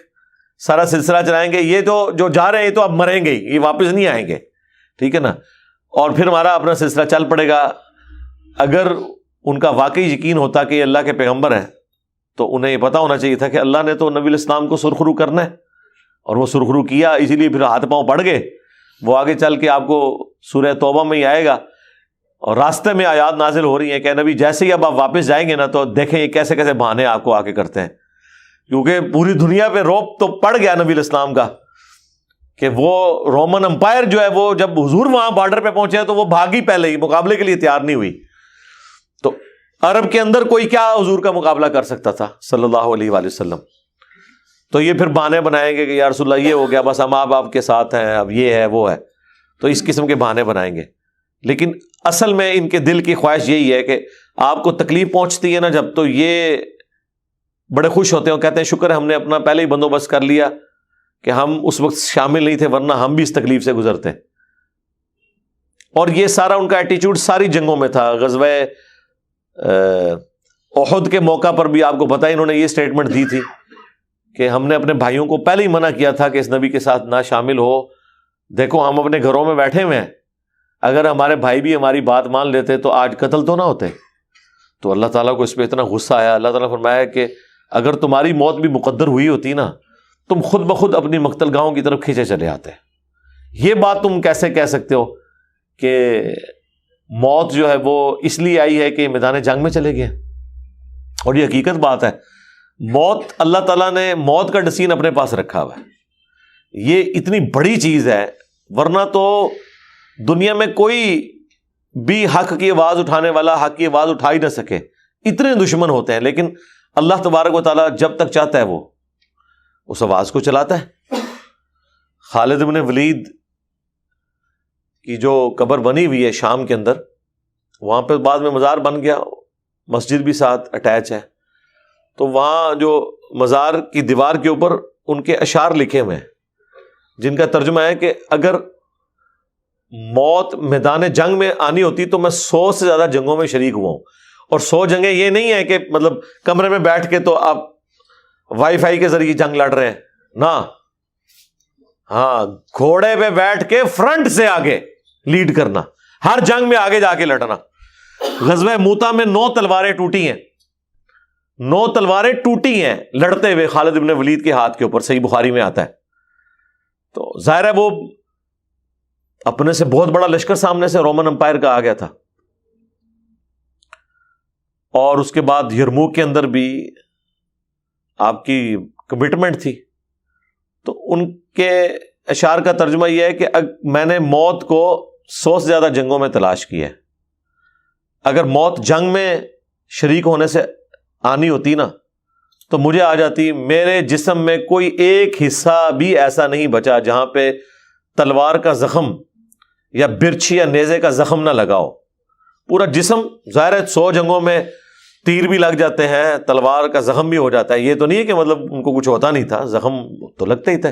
سارا سلسلہ چلائیں گے، یہ تو جو جا رہے ہیں یہ تو اب مریں گے ہی، یہ واپس نہیں آئیں گے، ٹھیک ہے نا، اور پھر ہمارا اپنا سلسلہ چل پڑے گا۔ اگر ان کا واقعی یقین ہوتا کہ یہ اللہ کے پیغمبر ہیں تو انہیں یہ پتا ہونا چاہیے تھا کہ اللہ نے تو نبی علیہ السلام کو سرخرو کرنا ہے، اور وہ سرخرو کیا، اسی لیے پھر ہاتھ پاؤں پڑ گئے۔ وہ آگے چل کے آپ کو سورہ توبہ میں ہی آئے گا، اور راستے میں آیات نازل ہو رہی ہیں کہ نبی جیسے ہی اب آپ واپس جائیں گے نا تو دیکھیں یہ کیسے کیسے بہانے آپ کو آگے کرتے ہیں، کیونکہ پوری دنیا پہ روب تو پڑ گیا نبی علیہ السلام کا کہ وہ رومن امپائر جو ہے وہ جب حضور وہاں بارڈر پہ پہنچے تو وہ بھاگی، پہلے ہی مقابلے کے لیے تیار نہیں ہوئی۔ تو عرب کے اندر کوئی کیا حضور کا مقابلہ کر سکتا تھا صلی اللہ علیہ وآلہ وسلم؟ تو یہ پھر بہانے بنائیں گے کہ یا رسول اللہ یہ ہو گیا، بس ہم آپ کے ساتھ ہیں، اب یہ ہے وہ ہے، تو اس قسم کے بہانے بنائیں گے۔ لیکن اصل میں ان کے دل کی خواہش یہی ہے کہ آپ کو تکلیف پہنچتی ہے نا جب، تو یہ بڑے خوش ہوتے ہیں، کہتے ہیں شکر ہے ہم نے اپنا پہلے ہی بندوبست کر لیا کہ ہم اس وقت شامل نہیں تھے، ورنہ ہم بھی اس تکلیف سے گزرتے۔ اور یہ سارا ان کا ایٹیچیوڈ ساری جنگوں میں تھا۔ غزوہ احد کے موقع پر بھی آپ کو پتہ ہے انہوں نے یہ سٹیٹمنٹ دی تھی کہ ہم نے اپنے بھائیوں کو پہلے ہی منع کیا تھا کہ اس نبی کے ساتھ نہ شامل ہو، دیکھو ہم اپنے گھروں میں بیٹھے ہوئے ہیں، اگر ہمارے بھائی بھی ہماری بات مان لیتے تو آج قتل تو نہ ہوتے۔ تو اللہ تعالیٰ کو اس پہ اتنا غصہ آیا، اللہ تعالیٰ نے فرمایا کہ اگر تمہاری موت بھی مقدر ہوئی ہوتی نا، تم خود بخود اپنی مقتل گاہوں کی طرف کھینچے چلے آتے۔ یہ بات تم کیسے کہہ سکتے ہو کہ موت جو ہے وہ اس لیے آئی ہے کہ میدان جنگ میں چلے گئے؟ اور یہ حقیقت بات ہے، موت اللہ تعالیٰ نے موت کا ڈسین اپنے پاس رکھا ہوا ہے، یہ اتنی بڑی چیز ہے، ورنہ تو دنیا میں کوئی بھی حق کی آواز اٹھانے والا حق کی آواز اٹھا ہی نہ سکے، اتنے دشمن ہوتے ہیں، لیکن اللہ تبارک و تعالیٰ جب تک چاہتا ہے وہ اس آواز کو چلاتا ہے۔ خالد بن ولید کی جو قبر بنی ہوئی ہے شام کے اندر، وہاں پہ بعد میں مزار بن گیا، مسجد بھی ساتھ اٹیچ ہے، تو وہاں جو مزار کی دیوار کے اوپر ان کے اشعار لکھے ہوئے ہیں، جن کا ترجمہ ہے کہ اگر موت میدان جنگ میں آنی ہوتی تو میں 100 سے زیادہ جنگوں میں شریک ہوا ہوں، اور 100 جنگیں یہ نہیں ہے کہ مطلب کمرے میں بیٹھ کے تو آپ وائی فائی کے ذریعے جنگ لڑ رہے ہیں، نہ، ہاں گھوڑے پہ بیٹھ کے فرنٹ سے آگے لیڈ کرنا، ہر جنگ میں آگے جا کے لڑنا۔ غزوہ موتا میں 9 تلواریں ٹوٹی ہیں، 9 تلواریں ٹوٹی ہیں لڑتے ہوئے خالد بن ولید کے ہاتھ کے اوپر، صحیح بخاری میں آتا ہے۔ تو ظاہر ہے وہ اپنے سے بہت بڑا لشکر سامنے سے رومن امپائر کا آ گیا تھا، اور اس کے بعد یرموک کے اندر بھی آپ کی کمٹمنٹ تھی۔ تو ان کے اشعار کا ترجمہ یہ ہے کہ میں نے موت کو 100 سے زیادہ جنگوں میں تلاش کی ہے، اگر موت جنگ میں شریک ہونے سے آنی ہوتی نا تو مجھے آ جاتی، میرے جسم میں کوئی ایک حصہ بھی ایسا نہیں بچا جہاں پہ تلوار کا زخم یا برچھی یا نیزے کا زخم نہ لگاؤ، پورا جسم۔ ظاہر ہے 100 جنگوں میں تیر بھی لگ جاتے ہیں، تلوار کا زخم بھی ہو جاتا ہے، یہ تو نہیں ہے کہ مطلب ان کو کچھ ہوتا نہیں تھا، زخم تو لگتے ہی تھے۔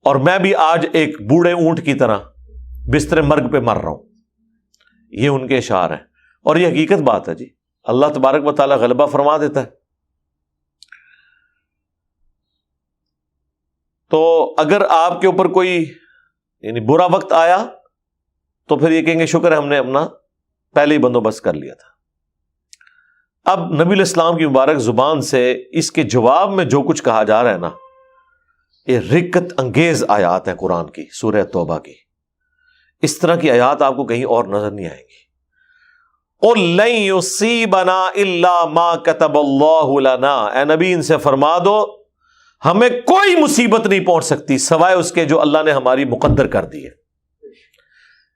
اور میں بھی آج ایک بوڑھے اونٹ کی طرح بستر مرگ پہ مر رہا ہوں، یہ ان کے اشعار ہیں، اور یہ حقیقت بات ہے جی، اللہ تبارک و تعالیٰ غلبہ فرما دیتا ہے۔ تو اگر آپ کے اوپر کوئی یعنی برا وقت آیا تو پھر یہ کہیں گے شکر ہے ہم نے اپنا پہلے ہی بندوبست کر لیا تھا۔ اب نبی علیہ السلام کی مبارک زبان سے اس کے جواب میں جو کچھ کہا جا رہا ہے نا، یہ رقت انگیز آیات ہیں قرآن کی، سورہ توبہ کی۔ اس طرح کی آیات آپ کو کہیں اور نظر نہیں آئیں گی۔ قُلْ لَن يُصِيبَنَا إِلَّا مَا كَتَبَ اللَّهُ لَنَا، اے نبی ان سے فرما دو ہمیں کوئی مصیبت نہیں پہنچ سکتی سوائے اس کے جو اللہ نے ہماری مقدر کر دی ہے۔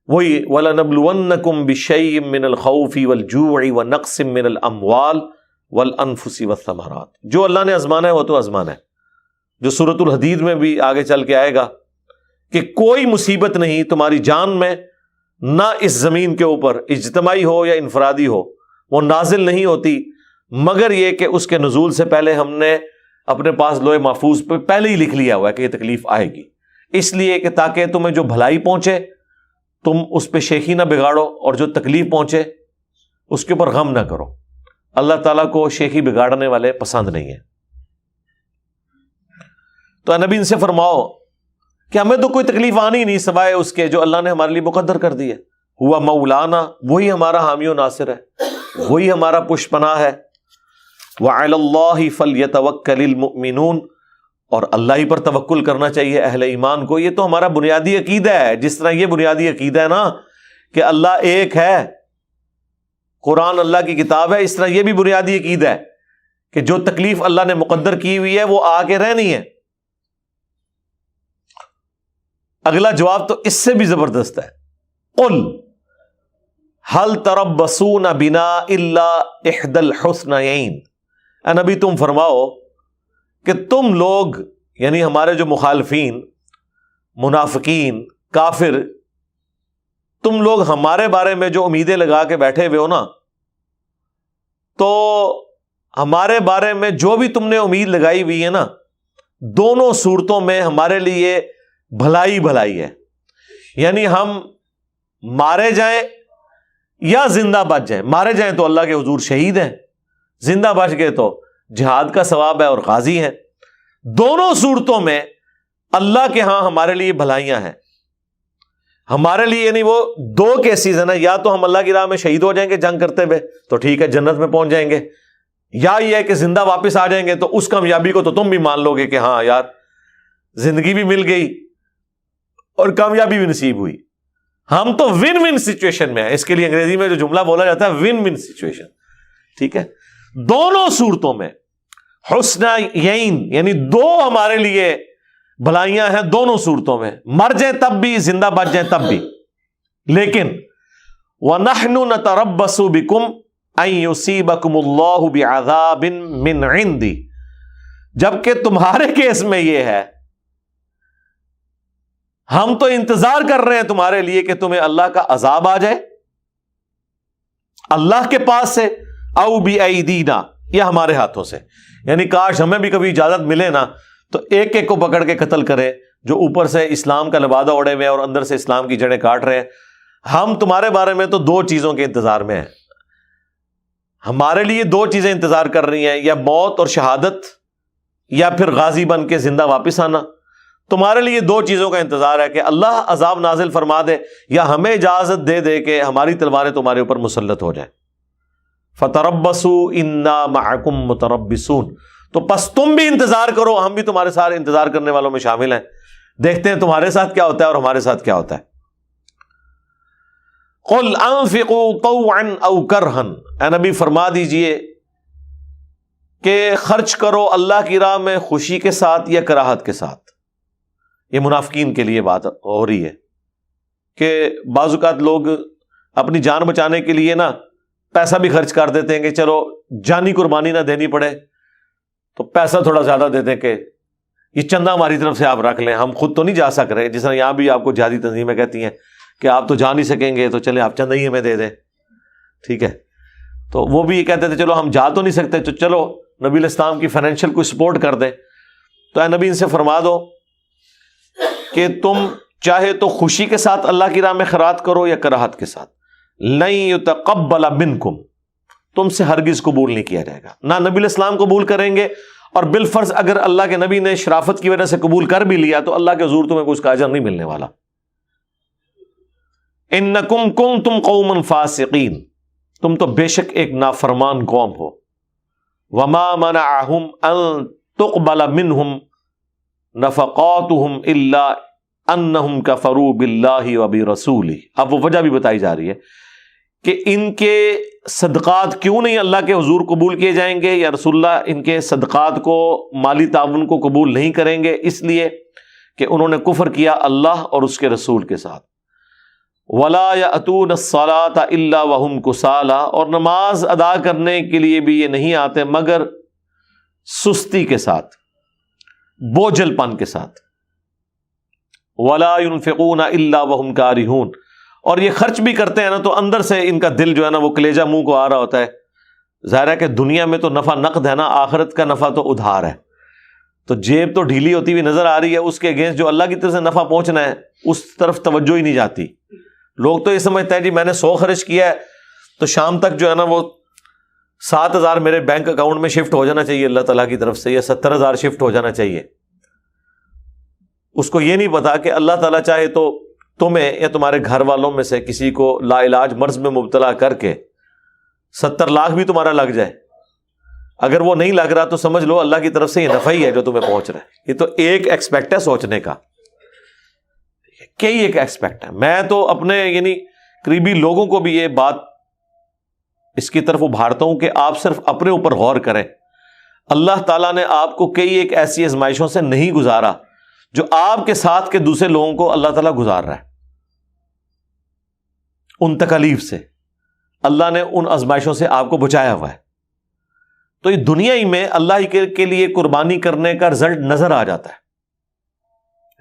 وہی وَلَنَبْلُوَنَّكُمْ بِشَيْءٍ مِّنَ الْخَوْفِ وَالْجُوعِ وَنَقْصٍ مِّنَ الْأَمْوَالِ وَالْأَنفُسِ وَالثَّمَرَاتِ، جو اللہ نے آزمانا ہے وہ تو آزمانا ہے، جو سورۃ الحدید میں بھی آگے چل کے آئے گا کہ کوئی مصیبت نہیں تمہاری جان میں، نہ اس زمین کے اوپر اجتماعی ہو یا انفرادی ہو، وہ نازل نہیں ہوتی مگر یہ کہ اس کے نزول سے پہلے ہم نے اپنے پاس لوح محفوظ پہ پہلے ہی لکھ لیا ہوا ہے کہ یہ تکلیف آئے گی، اس لیے کہ تاکہ تمہیں جو بھلائی پہنچے تم اس پہ شیخی نہ بگاڑو، اور جو تکلیف پہنچے اس کے اوپر غم نہ کرو۔ اللہ تعالیٰ کو شیخی بگاڑنے والے پسند نہیں ہیں۔ تو نبی ان سے فرماؤ کہ ہمیں تو کوئی تکلیف آنی نہیں سوائے اس کے جو اللہ نے ہمارے لیے مقدر کر دی ہے۔ ہوا مولانا، وہی ہمارا حامی و ناصر ہے، وہی ہمارا پشت پناہ ہے۔ وعلی اللہ فلیتوکل المؤمنون، اور اللہ ہی پر توکل کرنا چاہیے اہل ایمان کو۔ یہ تو ہمارا بنیادی عقیدہ ہے، جس طرح یہ بنیادی عقیدہ ہے نا کہ اللہ ایک ہے، قرآن اللہ کی کتاب ہے، اس طرح یہ بھی بنیادی عقیدہ ہے کہ جو تکلیف اللہ نے مقدر کی ہوئی ہے وہ آ کے رہنی ہے۔ اگلا جواب تو اس سے بھی زبردست ہے، قل هل تربصون بنا الا احدى الحسنيين، اے نبی تم فرماؤ کہ تم لوگ، یعنی ہمارے جو مخالفین، منافقین، کافر، تم لوگ ہمارے بارے میں جو امیدیں لگا کے بیٹھے ہوئے ہو نا، تو ہمارے بارے میں جو بھی تم نے امید لگائی ہوئی ہے نا، دونوں صورتوں میں ہمارے لیے بھلائی بھلائی ہے۔ یعنی ہم مارے جائیں یا زندہ بچ جائیں، مارے جائیں تو اللہ کے حضور شہید ہیں، زندہ بچ گئے تو جہاد کا ثواب ہے اور غازی ہیں۔ دونوں صورتوں میں اللہ کے ہاں ہمارے لیے بھلائیاں ہیں۔ ہمارے لیے یعنی وہ دو کیسز ہیں نا، یا تو ہم اللہ کی راہ میں شہید ہو جائیں گے جنگ کرتے ہوئے تو ٹھیک ہے جنت میں پہنچ جائیں گے، یا یہ ہے کہ زندہ واپس آ جائیں گے تو اس کامیابی کو تو تم بھی مان لو گے کہ ہاں یار زندگی بھی مل گئی اور کامیابی بھی نصیب ہوئی۔ ہم تو ون ون سچویشن میں ہیں، اس کے لیے انگریزی میں جو جملہ بولا جاتا ہے ون ون سچویشن، ٹھیک ہے۔ دونوں صورتوں میں حسنین، یعنی دو ہمارے لیے بھلائیاں ہیں دونوں صورتوں میں، مر جائیں تب بھی، زندہ بچ جائیں تب بھی۔ لیکن وَنَحْنُ نَتَرَبَّصُ بِكُمْ أَن يُصِيبَكُمُ اللَّهُ بِعَذَابٍ مِّنْ عِنْدِهِ، جبکہ تمہارے کیس میں یہ ہے ہم تو انتظار کر رہے ہیں تمہارے لیے کہ تمہیں اللہ کا عذاب آ جائے اللہ کے پاس سے، او بِأَيْدِينَا، یا ہمارے ہاتھوں سے۔ یعنی کاش ہمیں بھی کبھی اجازت ملے نا تو ایک ایک کو پکڑ کے قتل کرے جو اوپر سے اسلام کا لبادہ اوڑے ہوئے اور اندر سے اسلام کی جڑیں کاٹ رہے ہیں۔ ہم تمہارے بارے میں تو دو چیزوں کے انتظار میں ہیں، ہمارے لیے دو چیزیں انتظار کر رہی ہیں، یا موت اور شہادت یا پھر غازی بن کے زندہ واپس آنا۔ تمہارے لیے دو چیزوں کا انتظار ہے کہ اللہ عذاب نازل فرما دے یا ہمیں اجازت دے دے کہ ہماری تلواریں تمہارے اوپر مسلط ہو جائیں۔ فَتَرَبَّصُوا إِنَّا مَعَكُمْ مُتَرَبِّصُونَ، تو پس تم بھی انتظار کرو، ہم بھی تمہارے ساتھ انتظار کرنے والوں میں شامل ہیں، دیکھتے ہیں تمہارے ساتھ کیا ہوتا ہے اور ہمارے ساتھ کیا ہوتا ہے۔ قُلْ أَنفِقُوا طَوْعًا أَوْ كَرْهًا، اے نبی فرما دیجئے کہ خرچ کرو اللہ کی راہ میں خوشی کے ساتھ یا کراہت کے ساتھ۔ یہ منافقین کے لیے بات ہو رہی ہے کہ بعض اوقات لوگ اپنی جان بچانے کے لیے نا پیسہ بھی خرچ کر دیتے ہیں کہ چلو جانی قربانی نہ دینی پڑے تو پیسہ تھوڑا زیادہ دے دیں کہ یہ چندہ ہماری طرف سے آپ رکھ لیں، ہم خود تو نہیں جا سک رہے، جس طرح یہاں بھی آپ کو جہادی تنظیمیں کہتی ہیں کہ آپ تو جا نہیں سکیں گے تو چلیں آپ چندہ ہی ہمیں دے دیں، ٹھیک ہے۔ تو وہ بھی یہ کہتے تھے چلو ہم جا تو نہیں سکتے تو چلو نبی علیہ السلام کی فائنینشیل کوئی سپورٹ کر دیں۔ تو اے نبی ان سے فرما دو کہ تم چاہے تو خوشی کے ساتھ اللہ کی راہ میں خیرات کرو یا کراہت کے ساتھ، لن یتقبل منکم، تم سے ہرگز قبول نہیں کیا جائے گا، نہ نبی علیہ السلام قبول کریں گے، اور بالفرض اگر اللہ کے نبی نے شرافت کی وجہ سے قبول کر بھی لیا تو اللہ کے حضور تمہیں کوئی اس کا اجر نہیں ملنے والا۔ انکم کنتم قوما فاسقین، تم تو بے شک ایک نافرمان قوم ہو. وما منعہم ان تقبل منہم نفقاتہم الا انہم کفروا باللہ وبرسولہ. اب وہ وجہ بھی بتائی جا رہی ہے کہ ان کے صدقات کیوں نہیں اللہ کے حضور قبول کیے جائیں گے، یا رسول اللہ ان کے صدقات کو، مالی تعاون کو قبول نہیں کریں گے، اس لیے کہ انہوں نے کفر کیا اللہ اور اس کے رسول کے ساتھ. وَلَا يَأْتُونَ الصَّلَاةَ إِلَّا وَهُمْ كُسَالَىٰ، اور نماز ادا کرنے کے لیے بھی یہ نہیں آتے مگر سستی کے ساتھ، بوجھل پن کے ساتھ. وَلَا يُنْفِقُونَ إِلَّا وَهُمْ كَارِهُونَ، اور یہ خرچ بھی کرتے ہیں نا تو اندر سے ان کا دل جو ہے نا وہ کلیجہ منہ کو آ رہا ہوتا ہے. ظاہر ہے کہ دنیا میں تو نفع نقد ہے نا، آخرت کا نفع تو ادھار ہے، تو جیب تو ڈھیلی ہوتی ہوئی نظر آ رہی ہے، اس کے اگینسٹ جو اللہ کی طرف سے نفع پہنچنا ہے اس طرف توجہ ہی نہیں جاتی. لوگ تو یہ سمجھتے ہیں جی میں نے 100 خرچ کیا ہے تو شام تک جو ہے نا وہ 7,000 میرے بینک اکاؤنٹ میں شفٹ ہو جانا چاہیے اللہ تعالیٰ کی طرف سے، یا 70,000 شفٹ ہو جانا چاہیے. اس کو یہ نہیں پتا کہ اللہ تعالیٰ چاہے تو تمہیں یا تمہارے گھر والوں میں سے کسی کو لا علاج مرض میں مبتلا کر کے 70 لاکھ بھی تمہارا لگ جائے. اگر وہ نہیں لگ رہا تو سمجھ لو اللہ کی طرف سے یہ نفع ہی ہے جو تمہیں پہنچ رہا ہے. یہ تو ایک ایکسپیکٹ ہے سوچنے کا، کئی ایک ایکسپیکٹ ہے. میں تو اپنے یعنی قریبی لوگوں کو بھی یہ بات اس کی طرف ابھارتا ہوں کہ آپ صرف اپنے اوپر غور کریں. اللہ تعالیٰ نے آپ کو کئی ایک ایسی آزمائشوں سے نہیں گزارا جو آپ کے ساتھ کے دوسرے لوگوں کو اللہ تعالیٰ گزار رہا ہے. ان تکالیف سے اللہ نے ان آزمائشوں سے آپ کو بچایا ہوا ہے. تو یہ دنیا ہی میں اللہ ہی کے لیے قربانی کرنے کا رزلٹ نظر آ جاتا ہے.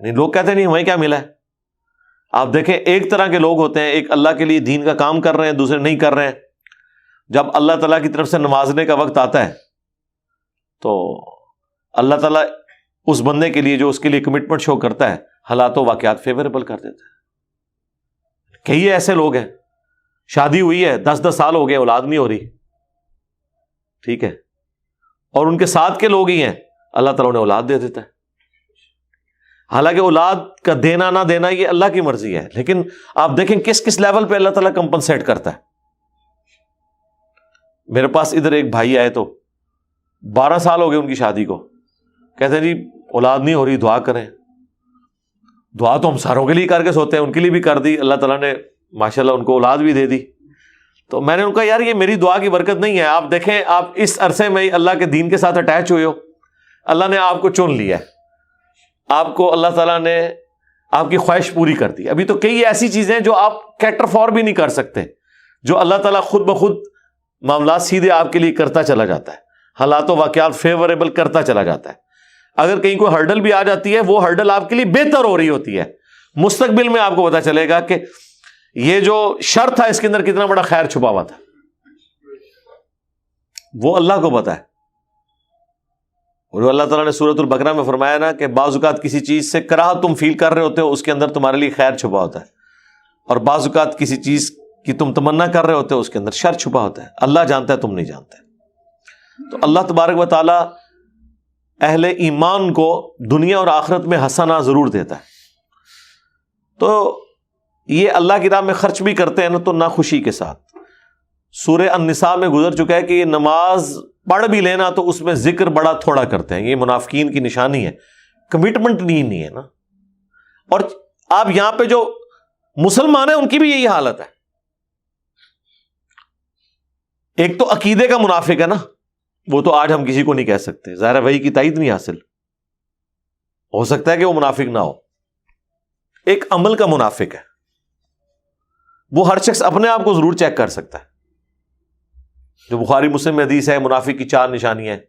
یعنی لوگ کہتے ہیں نہیں ہمیں کیا ملا ہے. آپ دیکھیں ایک طرح کے لوگ ہوتے ہیں، ایک اللہ کے لیے دین کا کام کر رہے ہیں، دوسرے نہیں کر رہے ہیں. جب اللہ تعالیٰ کی طرف سے نوازنے کا وقت آتا ہے تو اللہ تعالیٰ اس بندے کے لیے جو اس کے لیے کمٹمنٹ شو کرتا ہے حالات و واقعات فیوریبل کر دیتا ہے. کئی ایسے لوگ ہیں شادی ہوئی ہے 10 سال ہو گئے اولاد نہیں ہو رہی، ٹھیک ہے، اور ان کے ساتھ کے لوگ ہی ہیں اللہ تعالیٰ انہیں اولاد دے دیتا ہے. حالانکہ اولاد کا دینا نہ دینا یہ اللہ کی مرضی ہے، لیکن آپ دیکھیں کس کس لیول پہ اللہ تعالیٰ کمپنسیٹ کرتا ہے. میرے پاس ادھر ایک بھائی آئے تو 12 سال ہو گئے ان کی شادی کو، کہتے ہیں جی اولاد نہیں ہو رہی، دعا کریں. دعا تو ہم ساروں کے لیے کر کے سوتے ہیں، ان کے لیے بھی کر دی، اللہ تعالیٰ نے ماشاءاللہ ان کو اولاد بھی دے دی. تو میں نے ان کا یار یہ میری دعا کی برکت نہیں ہے. آپ دیکھیں آپ اس عرصے میں اللہ کے دین کے ساتھ اٹیچ ہوئے ہو، اللہ نے آپ کو چن لیا ہے، آپ کو اللہ تعالیٰ نے آپ کی خواہش پوری کر دی. ابھی تو کئی ایسی چیزیں جو آپ کیٹر فور بھی نہیں کر سکتے، جو اللہ تعالیٰ خود بخود معاملات سیدھے آپ کے لیے کرتا چلا جاتا ہے، حالات و واقعات فیوریبل کرتا چلا جاتا ہے. اگر کہیں کوئی ہرڈل بھی آ جاتی ہے وہ ہرڈل آپ کے لیے بہتر ہو رہی ہوتی ہے. مستقبل میں آپ کو پتا چلے گا کہ یہ جو شر تھا اس کے اندر کتنا بڑا خیر چھپا ہوا تھا، وہ اللہ کو پتا ہے. اور اللہ تعالیٰ نے سورۃ البقرہ میں فرمایا نا کہ بعض اوقات کسی چیز سے کراہت تم فیل کر رہے ہوتے ہو، اس کے اندر تمہارے لیے خیر چھپا ہوتا ہے، اور بعض اوقات کسی چیز کی تم تمنا کر رہے ہوتے ہو اس کے اندر شر چھپا ہوتا ہے. اللہ جانتا ہے، تم نہیں جانتے. تو اللہ تبارک و تعالیٰ اہل ایمان کو دنیا اور آخرت میں حسنہ ضرور دیتا ہے. تو یہ اللہ کی راہ میں خرچ بھی کرتے ہیں نا تو ناخوشی کے ساتھ. سورہ النساء میں گزر چکا ہے کہ یہ نماز پڑھ بھی لینا تو اس میں ذکر بڑا تھوڑا کرتے ہیں. یہ منافقین کی نشانی ہے، کمٹمنٹ نہیں ہے نا. اور آپ یہاں پہ جو مسلمان ہیں ان کی بھی یہی حالت ہے. ایک تو عقیدے کا منافق ہے نا، وہ تو آج ہم کسی کو نہیں کہہ سکتے، ظاہر ہے وہی کی تائید نہیں حاصل، ہو سکتا ہے کہ وہ منافق نہ ہو. ایک عمل کا منافق ہے، وہ ہر شخص اپنے آپ کو ضرور چیک کر سکتا ہے. جو بخاری مسلم میں حدیث ہے منافق کی 4 نشانیاں ہیں.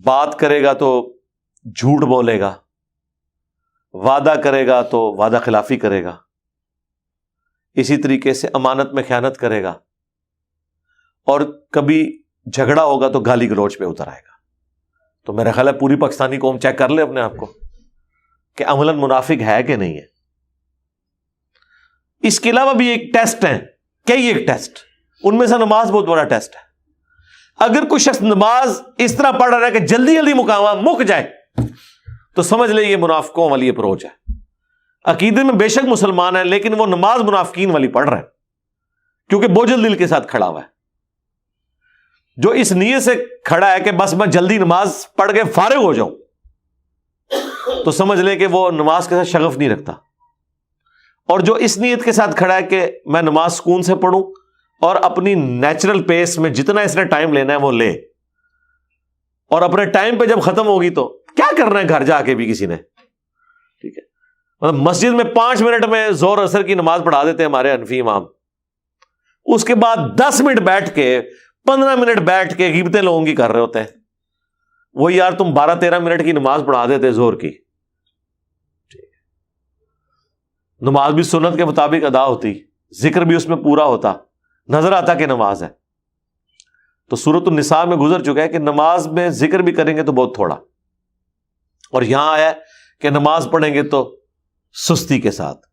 بات کرے گا تو جھوٹ بولے گا، وعدہ کرے گا تو وعدہ خلافی کرے گا، اسی طریقے سے امانت میں خیانت کرے گا، اور کبھی جھگڑا ہوگا تو گالی گلوچ پہ اتر آئے گا. تو میرا خیال ہے پوری پاکستانی قوم چیک کر لے اپنے آپ کو کہ عملاً منافق ہے کہ نہیں ہے. اس کے علاوہ بھی ایک ٹیسٹ ہے، کئی ایک ٹیسٹ، ان میں سے نماز بہت بڑا ٹیسٹ ہے. اگر کوئی شخص نماز اس طرح پڑھ رہا ہے کہ جلدی جلدی مک جائے تو سمجھ لے یہ منافقوں والی اپروچ ہے. عقیدے میں بے شک مسلمان ہے لیکن وہ نماز منافقین والی پڑھ رہا ہے کیونکہ بوجھل دل کے ساتھ کھڑا ہوا ہے. جو اس نیت سے کھڑا ہے کہ بس میں جلدی نماز پڑھ کے فارغ ہو جاؤں, تو سمجھ لے کہ وہ نماز کے ساتھ شغف نہیں رکھتا. اور جو اس نیت کے ساتھ کھڑا ہے کہ میں نماز سکون سے پڑھوں اور اپنی نیچرل پیس میں جتنا اس نے ٹائم لینا ہے وہ لے, اور اپنے ٹائم پہ جب ختم ہوگی تو کیا کرنا ہے گھر جا کے بھی کسی نے, ٹھیک ہے. مطلب مسجد میں 5 منٹ میں زور اثر کی نماز پڑھا دیتے ہیں ہمارے حنفی امام, اس کے بعد 10 منٹ بیٹھ کے 15 منٹ بیٹھ کے غیبتیں لوگوں کی کر رہے ہوتے ہیں. وہ یار تم 12-13 منٹ کی نماز پڑھا دیتے زور کی, نماز بھی سنت کے مطابق ادا ہوتی, ذکر بھی اس میں پورا ہوتا, نظر آتا کہ نماز ہے. تو سورۃ النساء میں گزر چکا ہے کہ نماز میں ذکر بھی کریں گے تو بہت تھوڑا, اور یہاں آیا کہ نماز پڑھیں گے تو سستی کے ساتھ,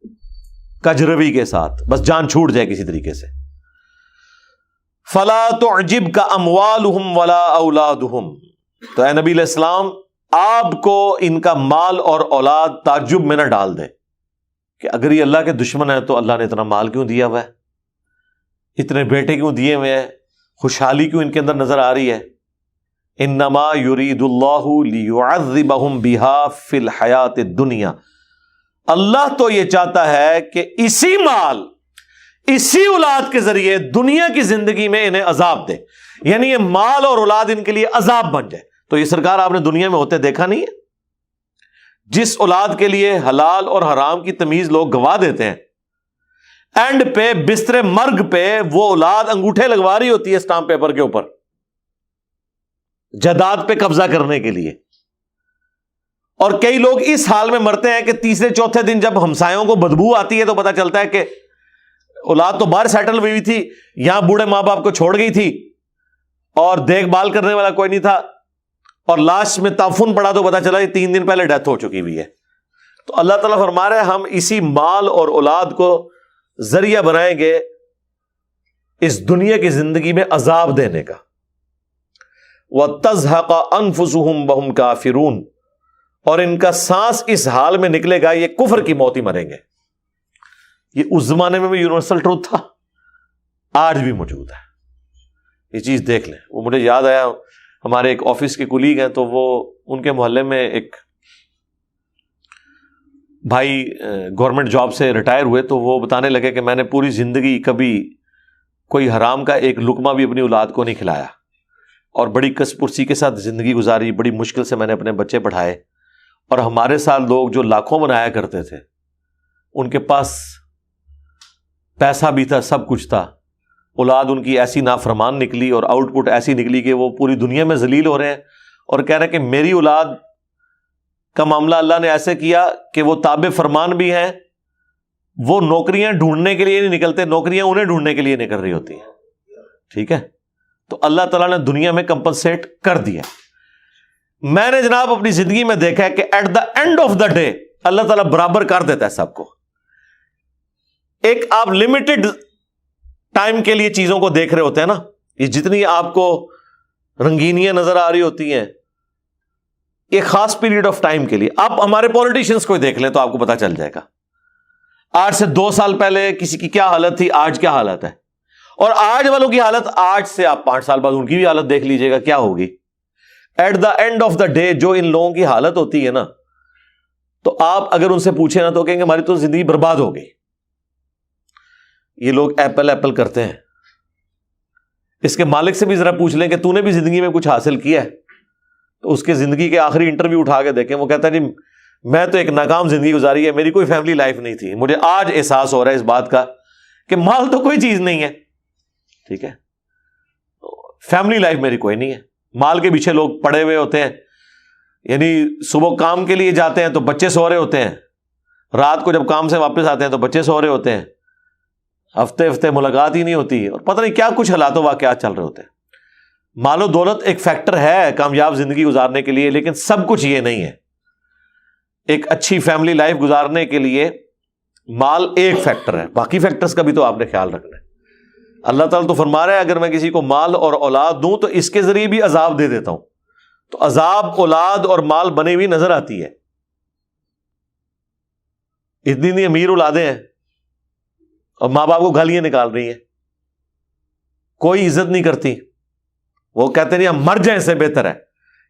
کجروی کے ساتھ, بس جان چھوٹ جائے کسی طریقے سے. فلا تعجبک اموالہم ولا اولادہم, تو اے نبی علیہ السلام آپ کو ان کا مال اور اولاد تعجب میں نہ ڈال دے کہ اگر یہ اللہ کے دشمن ہے تو اللہ نے اتنا مال کیوں دیا ہوا ہے, اتنے بیٹے کیوں دیے ہوئے ہیں, خوشحالی کیوں ان کے اندر نظر آ رہی ہے. انما یرید اللہ لیعذبہم بہا فی الحیات الدنیا, اللہ تو یہ چاہتا ہے کہ اسی مال اسی اولاد کے ذریعے دنیا کی زندگی میں انہیں عذاب دے, یعنی یہ مال اور اولاد ان کے لیے عذاب بن جائے. تو یہ سرکار آپ نے دنیا میں ہوتے دیکھا نہیں ہے, جس اولاد کے لیے حلال اور حرام کی تمیز لوگ گوا دیتے ہیں, اینڈ پہ بستر مرگ پہ وہ اولاد انگوٹھے لگوا رہی ہوتی ہے اسٹامپ پیپر کے اوپر جائیداد پہ قبضہ کرنے کے لیے. اور کئی لوگ اس حال میں مرتے ہیں کہ تیسرے چوتھے دن جب ہمسایوں کو بدبو آتی ہے تو پتہ چلتا ہے کہ اولاد تو باہر سیٹل ہوئی تھی, یہاں بوڑھے ماں باپ کو چھوڑ گئی تھی اور دیکھ بھال کرنے والا کوئی نہیں تھا, اور لاش میں تعفن پڑا تو پتا چلا یہ 3 دن پہلے ڈیتھ ہو چکی ہوئی ہے. تو اللہ تعالیٰ فرما رہے ہیں ہم اسی مال اور اولاد کو ذریعہ بنائیں گے اس دنیا کی زندگی میں عذاب دینے کا. وَتَزْهَقَ أَنفُسُهُمْ وَهُمْ كَافِرُونَ, اور ان کا سانس اس حال میں نکلے گا یہ کفر کی موت ہی مریں گے. یہ اس زمانے میں بھی یونیورسل ٹروتھ تھا, آج بھی موجود ہے. یہ چیز دیکھ لیں. وہ مجھے یاد آیا, ہمارے ایک آفس کے کولیگ ہیں, تو وہ ان کے محلے میں ایک بھائی گورنمنٹ جاب سے ریٹائر ہوئے, تو وہ بتانے لگے کہ میں نے پوری زندگی کبھی کوئی حرام کا ایک لقمہ بھی اپنی اولاد کو نہیں کھلایا, اور بڑی کس پرسی کے ساتھ زندگی گزاری, بڑی مشکل سے میں نے اپنے بچے پڑھائے. اور ہمارے ساتھ لوگ جو لاکھوں بنایا کرتے تھے ان کے پاس پیسہ بھی تھا, سب کچھ تھا, اولاد ان کی ایسی نافرمان نکلی اور آؤٹ پٹ ایسی نکلی کہ وہ پوری دنیا میں ذلیل ہو رہے ہیں, اور کہہ رہے ہیں کہ میری اولاد کا معاملہ اللہ نے ایسے کیا کہ وہ تابع فرمان بھی ہیں, وہ نوکریاں ڈھونڈنے کے لیے نہیں نکلتے, نوکریاں انہیں ڈھونڈنے کے لیے نکل رہی ہوتی ہیں. ٹھیک ہے, تو اللہ تعالیٰ نے دنیا میں کمپنسیٹ کر دیا. میں نے جناب اپنی زندگی میں دیکھا ہے کہ at the end of the day Allah تعالیٰ برابر کر دیتا ہے سب کو. ایک آپ لمیٹڈ ٹائم کے لیے چیزوں کو دیکھ رہے ہوتے ہیں نا, یہ جتنی آپ کو رنگینیاں نظر آ رہی ہوتی ہیں ایک خاص پیریڈ آف ٹائم کے لیے. آپ ہمارے پولیٹیشینس کو دیکھ لیں تو آپ کو پتا چل جائے گا آج سے 2 سال پہلے کسی کی کیا حالت تھی, آج کیا حالت ہے, اور آج والوں کی حالت آج سے آپ 5 سال بعد ان کی بھی حالت دیکھ لیجئے گا کیا ہوگی. At the end of the day جو ان لوگوں کی حالت ہوتی ہے نا, تو آپ اگر ان سے پوچھیں نا تو کہیں گے ہماری تو زندگی برباد ہو گئی. یہ لوگ ایپل کرتے ہیں. اس کے مالک سے بھی ذرا پوچھ لیں کہ تو نے بھی زندگی میں کچھ حاصل کیا ہے, تو اس کے زندگی کے آخری انٹرویو اٹھا کے دیکھیں, وہ کہتا ہے جی میں تو ایک ناکام زندگی گزاری ہے, میری کوئی فیملی لائف نہیں تھی, مجھے آج احساس ہو رہا ہے اس بات کا کہ مال تو کوئی چیز نہیں ہے. ٹھیک ہے, فیملی لائف میری کوئی نہیں ہے. مال کے پیچھے لوگ پڑے ہوئے ہوتے ہیں, یعنی صبح کام کے لیے جاتے ہیں تو بچے سو رہے ہوتے ہیں, رات کو جب کام سے واپس آتے ہیں تو بچے سو رہے ہوتے ہیں, ہفتے ملاقات ہی نہیں ہوتی, اور پتہ نہیں کیا کچھ حالات و واقعات چل رہے ہوتے ہیں. مال و دولت ایک فیکٹر ہے کامیاب زندگی گزارنے کے لیے, لیکن سب کچھ یہ نہیں ہے. ایک اچھی فیملی لائف گزارنے کے لیے مال ایک فیکٹر ہے, باقی فیکٹرز کا بھی تو آپ نے خیال رکھنا ہے. اللہ تعالیٰ تو فرما رہا ہے اگر میں کسی کو مال اور اولاد دوں تو اس کے ذریعے بھی عذاب دے دیتا ہوں. تو عذاب اولاد اور مال بنے ہوئی نظر آتی ہے. اتنی اتنی امیر اولادیں ہیں اور ماں باپ کو گالیاں نکال رہی ہیں، کوئی عزت نہیں کرتی. وہ کہتے نہیں ہم مر جائیں اس سے بہتر ہے،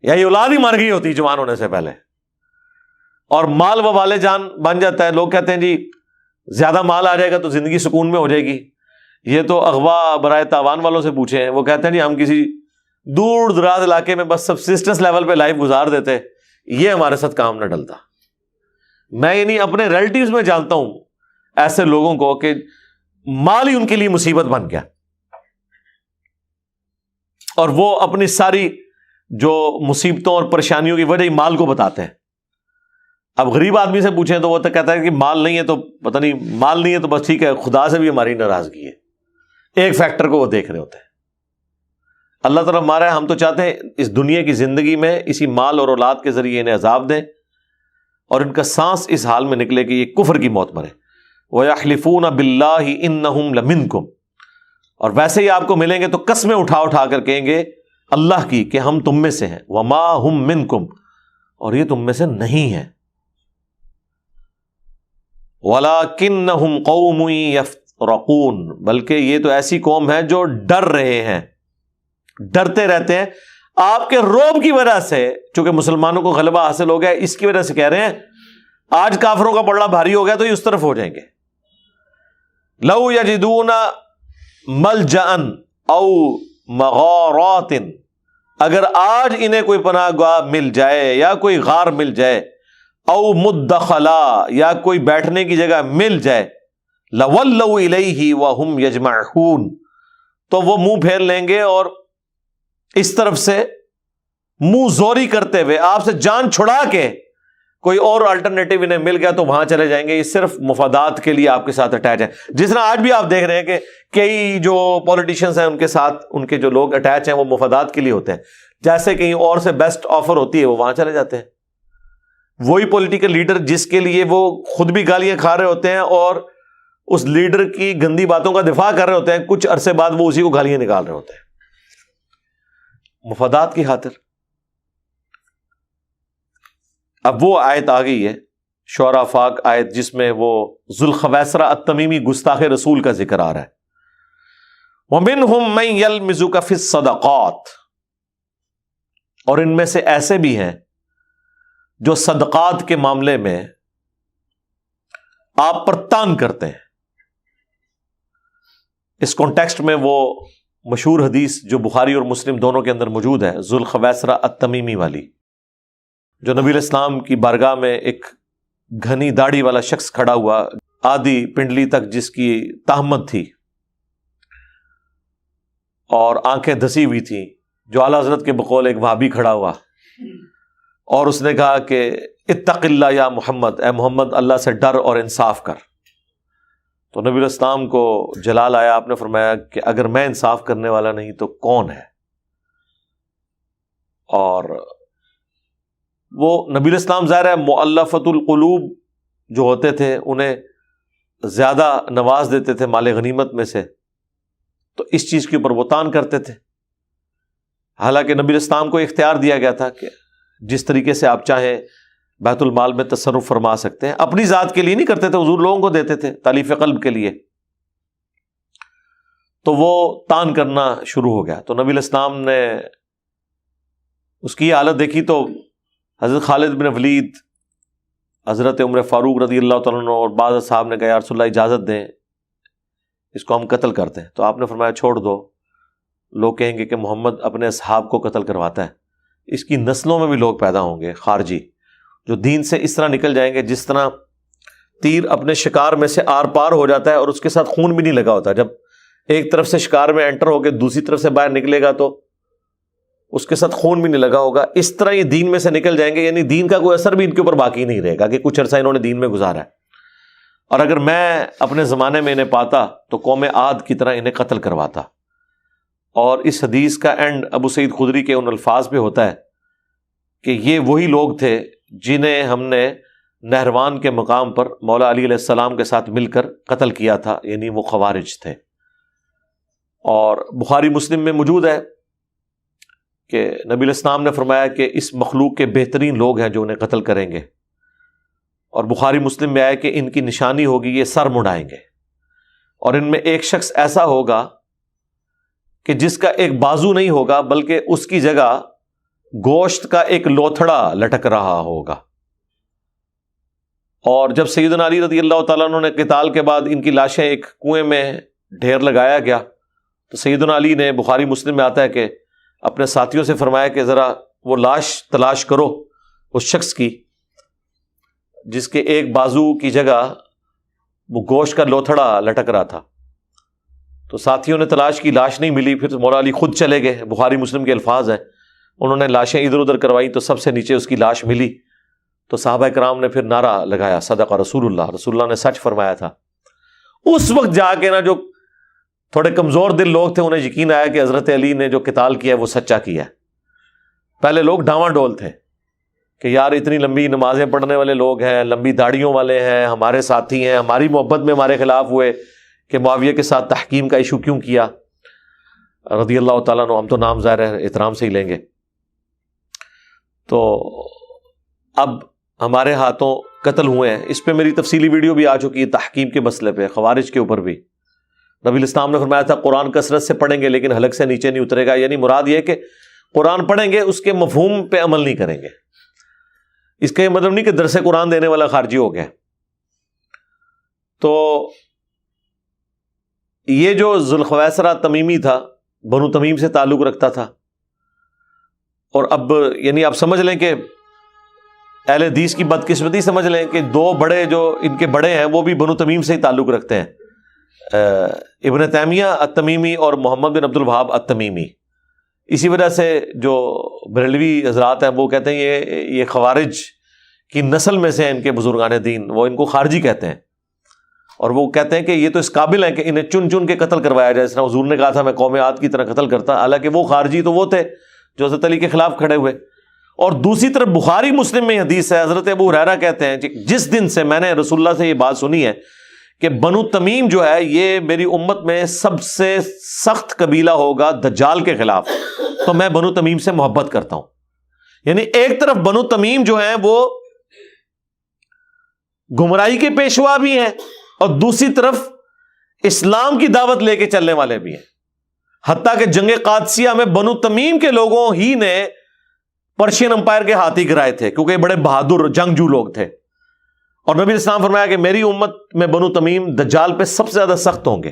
یا یہ اولاد ہی مر گئی ہوتی جوان ہونے سے پہلے. اور مال و والے جان بن جاتا ہے. لوگ کہتے ہیں جی زیادہ مال آ جائے گا تو زندگی سکون میں ہو جائے گی. یہ تو اغوا برائے تاوان والوں سے پوچھے ہیں، وہ کہتے ہیں جی ہم کسی دور دراز علاقے میں بس سبسسٹنس لیول پہ لائف گزار دیتے، یہ ہمارے ساتھ کام نہ ڈلتا. میں یعنی اپنے ریلیٹیوز میں جانتا ہوں ایسے لوگوں کو کہ مال ہی ان کے لیے مصیبت بن گیا، اور وہ اپنی ساری جو مصیبتوں اور پریشانیوں کی وجہ ہی مال کو بتاتے ہیں. اب غریب آدمی سے پوچھیں تو وہ تو کہتا ہے کہ مال نہیں ہے تو پتہ نہیں، مال نہیں ہے تو بس ٹھیک ہے، خدا سے بھی ہماری ناراضگی ہے. ایک فیکٹر کو وہ دیکھ رہے ہوتے ہیں. اللہ تعالیٰ ہمارا ہے، ہم تو چاہتے ہیں اس دنیا کی زندگی میں اسی مال اور اولاد کے ذریعے انہیں عذاب دیں اور ان کا سانس اس حال میں نکلے کہ یہ کفر کی موت مرے. وَيَحْلِفُونَ بِاللَّهِ إِنَّهُمْ لَمِنْكُمْ، اور ویسے ہی آپ کو ملیں گے تو قسمیں اٹھا اٹھا کر کہیں گے اللہ کی کہ ہم تم میں سے ہیں. وَمَا هُمْ مِنْكُمْ، اور یہ تم میں سے نہیں ہیں. وَلَكِنَّهُمْ قَوْمٌ يَفْرَقُونَ، بلکہ یہ تو ایسی قوم ہے جو ڈر رہے ہیں، ڈرتے رہتے ہیں آپ کے روب کی وجہ سے. چونکہ مسلمانوں کو غلبہ حاصل ہو گیا، اس کی وجہ سے کہہ رہے ہیں آج کافروں کا پلڑا بھاری ہو گیا تو یہ اس طرف ہو جائیں گے. لَوْ يَجِدُونَ مَلْجَأً أَوْ مَغَارَاتٍ، اگر آج انہیں کوئی پناہ گاہ مل جائے یا کوئی غار مل جائے، او مدخلا، یا کوئی بیٹھنے کی جگہ مل جائے، لَوَلَّوْا إِلَيْهِ وَهُمْ يَجْمَعُونَ، تو وہ منہ پھیر لیں گے اور اس طرف سے منہ زوری کرتے ہوئے آپ سے جان چھڑا کے کوئی اور الٹرنیٹو انہیں مل گیا تو وہاں چلے جائیں گے. یہ صرف مفادات کے لیے آپ کے ساتھ اٹیچ ہے. جس طرح آج بھی آپ دیکھ رہے ہیں کہ کئی جو پولیٹیشینز ہیں ان کے ساتھ ان کے جو لوگ اٹیچ ہیں وہ مفادات کے لیے ہوتے ہیں. جیسے کہیں اور سے بیسٹ آفر ہوتی ہے وہ وہاں چلے جاتے ہیں. وہی پولیٹیکل لیڈر جس کے لیے وہ خود بھی گالیاں کھا رہے ہوتے ہیں اور اس لیڈر کی گندی باتوں کا دفاع کر رہے ہوتے ہیں، کچھ عرصے بعد وہ اسی کو گالیاں نکال رہے ہوتے ہیں مفادات کی خاطر. اب وہ آیت آ گئی ہے شعراء فاق آیت جس میں وہ ذوالخویسرہ التمیمی گستاخ رسول کا ذکر آ رہا ہے. وَمِنْهُمْ مَنْ يَلْمِزُكَ فِي الصَّدَقَاتِ، اور ان میں سے ایسے بھی ہیں جو صدقات کے معاملے میں آپ پر تان کرتے ہیں. اس کانٹیکسٹ میں وہ مشہور حدیث جو بخاری اور مسلم دونوں کے اندر موجود ہے، ذوالخویسرہ التمیمی والی، جو نبی علیہ السلام کی بارگاہ میں ایک گھنی داڑھی والا شخص کھڑا ہوا، آدھی پنڈلی تک جس کی تہمت تھی اور آنکھیں دھسی ہوئی تھیں، جو اعلیٰ حضرت کے بقول ایک وہابی کھڑا ہوا اور اس نے کہا کہ اتق اللہ یا محمد، اے محمد اللہ سے ڈر اور انصاف کر. تو نبی علیہ السلام کو جلال آیا، آپ نے فرمایا کہ اگر میں انصاف کرنے والا نہیں تو کون ہے؟ اور وہ نبی علیہ السلام ظاہر ہے مؤلفۃ القلوب جو ہوتے تھے انہیں زیادہ نواز دیتے تھے مال غنیمت میں سے، تو اس چیز کے اوپر وہ تان کرتے تھے. حالانکہ نبی علیہ السلام کو اختیار دیا گیا تھا کہ جس طریقے سے آپ چاہیں بیت المال میں تصرف فرما سکتے ہیں. اپنی ذات کے لیے نہیں کرتے تھے، حضور لوگوں کو دیتے تھے تالیف قلب کے لیے. تو وہ تان کرنا شروع ہو گیا. تو نبی علیہ السلام نے اس کی حالت دیکھی تو حضرت خالد بن ولید، حضرت عمر فاروق رضی اللہ تعالیٰ عنہ اور بعض صاحب نے کہا یا رسول اللہ اجازت دیں اس کو ہم قتل کرتے ہیں. تو آپ نے فرمایا چھوڑ دو، لوگ کہیں گے کہ محمد اپنے اصحاب کو قتل کرواتا ہے. اس کی نسلوں میں بھی لوگ پیدا ہوں گے خارجی جو دین سے اس طرح نکل جائیں گے جس طرح تیر اپنے شکار میں سے آر پار ہو جاتا ہے اور اس کے ساتھ خون بھی نہیں لگا ہوتا. جب ایک طرف سے شکار میں انٹر ہو کے دوسری طرف سے باہر نکلے گا تو اس کے ساتھ خون بھی نہیں لگا ہوگا. اس طرح یہ دین میں سے نکل جائیں گے، یعنی دین کا کوئی اثر بھی ان کے اوپر باقی نہیں رہے گا کہ کچھ عرصہ انہوں نے دین میں گزارا ہے. اور اگر میں اپنے زمانے میں انہیں پاتا تو قوم عاد کی طرح انہیں قتل کرواتا. اور اس حدیث کا اینڈ ابو سعید خدری کے ان الفاظ پہ ہوتا ہے کہ یہ وہی لوگ تھے جنہیں ہم نے نہروان کے مقام پر مولا علی علیہ السلام کے ساتھ مل کر قتل کیا تھا، یعنی وہ خوارج تھے. اور بخاری مسلم میں موجود ہے کہ نبی علیہ السلام نے فرمایا کہ اس مخلوق کے بہترین لوگ ہیں جو انہیں قتل کریں گے. اور بخاری مسلم میں آیا کہ ان کی نشانی ہوگی یہ سر مڑائیں گے، اور ان میں ایک شخص ایسا ہوگا کہ جس کا ایک بازو نہیں ہوگا بلکہ اس کی جگہ گوشت کا ایک لوتھڑا لٹک رہا ہوگا۔ اور جب سیدنا علی رضی اللہ تعالیٰ عنہ نے قتال کے بعد ان کی لاشیں ایک کنویں میں ڈھیر لگایا گیا تو سیدنا علی نے، بخاری مسلم میں آتا ہے کہ اپنے ساتھیوں سے فرمایا کہ ذرا وہ لاش تلاش کرو اس شخص کی جس کے ایک بازو کی جگہ وہ گوشت کا لوتھڑا لٹک رہا تھا۔ تو ساتھیوں نے تلاش کی، لاش نہیں ملی، پھر مولا علی خود چلے گئے، بخاری مسلم کے الفاظ ہیں، انہوں نے لاشیں ادھر ادھر کروائی تو سب سے نیچے اس کی لاش ملی۔ تو صحابہ کرام نے پھر نعرہ لگایا صدق رسول اللہ، رسول اللہ نے سچ فرمایا تھا۔ اس وقت جا کے نا جو تھوڑے کمزور دل لوگ تھے انہیں یقین آیا کہ حضرت علی نے جو قتال کیا ہے وہ سچا کیا ہے۔ پہلے لوگ ڈاواں ڈول تھے کہ یار اتنی لمبی نمازیں پڑھنے والے لوگ ہیں، لمبی داڑھیوں والے ہیں، ہمارے ساتھی ہیں، ہماری محبت میں ہمارے خلاف ہوئے کہ معاویہ کے ساتھ تحکیم کا ایشو کیوں کیا، رضی اللہ تعالیٰ عنہ، ہم تو نام ظاہر ہے احترام سے ہی لیں گے۔ تو اب ہمارے ہاتھوں قتل ہوئے ہیں، اس پہ میری تفصیلی ویڈیو بھی آ چکی ہے، تحکیم کے مسئلے پہ، خوارج کے اوپر بھی۔ نبی الاسلام نے فرمایا تھا قرآن کثرت سے پڑھیں گے لیکن حلق سے نیچے نہیں اترے گا، یعنی مراد یہ کہ قرآن پڑھیں گے اس کے مفہوم پہ عمل نہیں کریں گے۔ اس کا یہ مطلب نہیں کہ درس قرآن دینے والا خارجی ہو گیا۔ تو یہ جو ذوالخویسرہ تمیمی تھا، بنو تمیم سے تعلق رکھتا تھا، اور اب یعنی آپ سمجھ لیں کہ اہل حدیث کی بدقسمتی سمجھ لیں کہ دو بڑے جو ان کے بڑے ہیں وہ بھی بنو تمیم سے ہی تعلق رکھتے ہیں، ابن تیمیہ التمیمی اور محمد بن عبد الوہاب التمیمی۔ اسی وجہ سے جو بریلوی حضرات ہیں وہ کہتے ہیں یہ خوارج کی نسل میں سے ہیں، ان کے بزرگان دین، وہ ان کو خارجی کہتے ہیں، اور وہ کہتے ہیں کہ یہ تو اس قابل ہیں کہ انہیں چن چن کے قتل کروایا جائے، جس طرح حضور نے کہا تھا میں قوم عاد کی طرح قتل کرتا، حالانکہ وہ خارجی تو وہ تھے جو حضرت علی کے خلاف کھڑے ہوئے۔ اور دوسری طرف بخاری مسلم میں حدیث ہے، حضرت ابو ہریرہ کہتے ہیں جس دن سے میں نے رسول اللہ سے یہ بات سنی ہے کہ بنو تمیم جو ہے یہ میری امت میں سب سے سخت قبیلہ ہوگا دجال کے خلاف، تو میں بنو تمیم سے محبت کرتا ہوں۔ یعنی ایک طرف بنو تمیم جو ہیں وہ گمراہی کے پیشوا بھی ہیں اور دوسری طرف اسلام کی دعوت لے کے چلنے والے بھی ہیں، حتیٰ کہ جنگ قادسیہ میں بنو تمیم کے لوگوں ہی نے پرشین امپائر کے ہاتھی گرائے تھے کیونکہ یہ بڑے بہادر جنگجو لوگ تھے، اور نبی اسلام فرمایا کہ میری امت میں بنو تمیم دجال پہ سب سے زیادہ سخت ہوں گے۔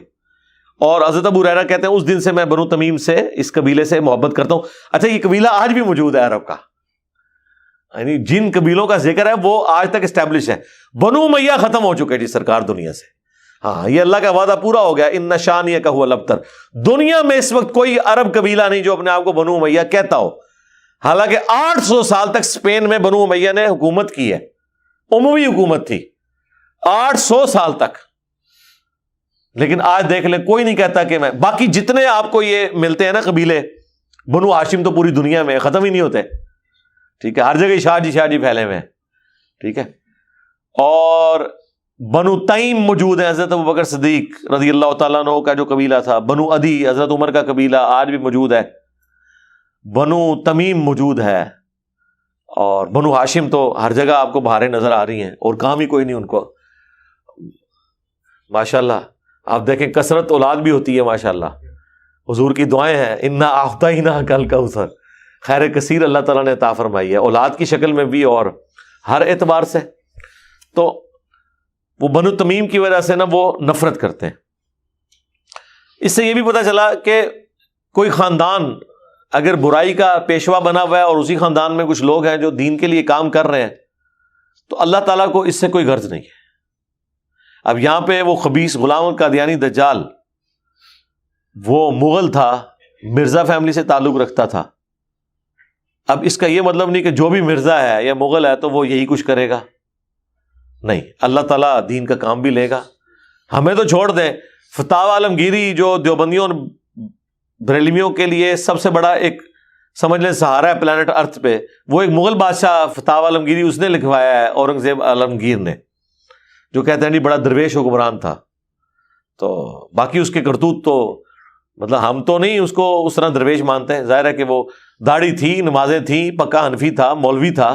اور حضرت ابو ہریرہ کہتے ہیں اس دن سے میں بنو تمیم سے، اس قبیلے سے محبت کرتا ہوں۔ اچھا، یہ قبیلہ آج بھی موجود ہے عرب کا، یعنی جن قبیلوں کا ذکر ہے وہ آج تک اسٹیبلش ہے۔ بنو امیہ ختم ہو چکے جی سرکار دنیا سے، ہاں یہ اللہ کا وعدہ پورا ہو گیا، ان شانئک ھو الابتر۔ دنیا میں اس وقت کوئی عرب قبیلہ نہیں جو اپنے آپ کو بنو امیہ کہتا ہو، حالانکہ 800 سال تک اسپین میں بنو امیہ نے حکومت کی ہے، عموی حکومت تھی 800 سال تک، لیکن آج دیکھ لیں کوئی نہیں کہتا کہ میں، باقی جتنے آپ کو یہ ملتے ہیں نا قبیلے، بنو ہاشم تو پوری دنیا میں ختم ہی نہیں ہوتے، ٹھیک ہے، ہر جگہ شاہ جی پھیلے ہوئے ہیں، ٹھیک ہے۔ اور بنو تیم موجود ہیں، حضرت ابوبکر صدیق رضی اللہ تعالیٰ عنہ کا جو قبیلہ تھا، بنو عدی حضرت عمر کا قبیلہ آج بھی موجود ہے، بنو تمیم موجود ہے، اور بنو ہاشم تو ہر جگہ آپ کو بہاریں نظر آ رہی ہیں اور کام ہی کوئی نہیں ان کو، ماشاءاللہ۔ آپ دیکھیں کثرت اولاد بھی ہوتی ہے ماشاءاللہ، حضور کی دعائیں ہیں، انا اعطیناک الکوثر، خیر کثیر اللہ تعالیٰ نے عطا فرمائی ہے اولاد کی شکل میں بھی اور ہر اعتبار سے۔ تو وہ بنو تمیم کی وجہ سے نا وہ نفرت کرتے ہیں۔ اس سے یہ بھی پتہ چلا کہ کوئی خاندان اگر برائی کا پیشوا بنا ہوا ہے اور اسی خاندان میں کچھ لوگ ہیں جو دین کے لیے کام کر رہے ہیں تو اللہ تعالیٰ کو اس سے کوئی غرض نہیں ہے۔ اب یہاں پہ وہ خبیث غلام القادیانی دجال، وہ مغل تھا، مرزا فیملی سے تعلق رکھتا تھا۔ اب اس کا یہ مطلب نہیں کہ جو بھی مرزا ہے یا مغل ہے تو وہ یہی کچھ کرے گا، نہیں، اللہ تعالیٰ دین کا کام بھی لے گا۔ ہمیں تو چھوڑ دیں، فتاوی عالمگیری جو دیوبندیوں اور بریلویوں کے لیے سب سے بڑا ایک سمجھ لیں سہارا ہے پلانٹ ارتھ پہ، وہ ایک مغل بادشاہ فتاوی عالمگیری اس نے لکھوایا ہے، اورنگزیب عالمگیر نے، جو کہتے ہیں نہیں بڑا درویش حکمران تھا۔ تو باقی اس کے کرتوت تو مطلب ہم تو نہیں اس کو اس طرح درویش مانتے ہیں، ظاہر ہے کہ وہ داڑھی تھی، نمازیں تھیں، پکا حنفی تھا، مولوی تھا،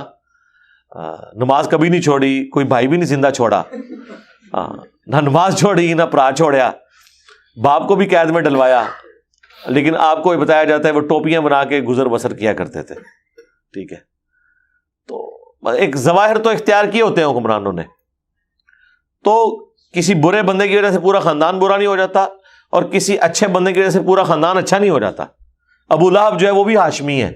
نماز کبھی نہیں چھوڑی، کوئی بھائی بھی نہیں زندہ چھوڑا، نہ نماز چھوڑی نہ پرا چھوڑیا، باپ کو بھی قید میں ڈلوایا، لیکن آپ کو یہ بتایا جاتا ہے وہ ٹوپیاں بنا کے گزر بسر کیا کرتے تھے. ٹھیک ہے، تو ایک ظواہر تو اختیار کیے ہوتے ہیں حکمرانوں نے. تو کسی برے بندے کی وجہ سے پورا خاندان برا نہیں ہو جاتا، اور کسی اچھے بندے کی وجہ سے پورا خاندان اچھا نہیں ہو جاتا. ابو لہب جو ہے وہ بھی ہاشمی ہے،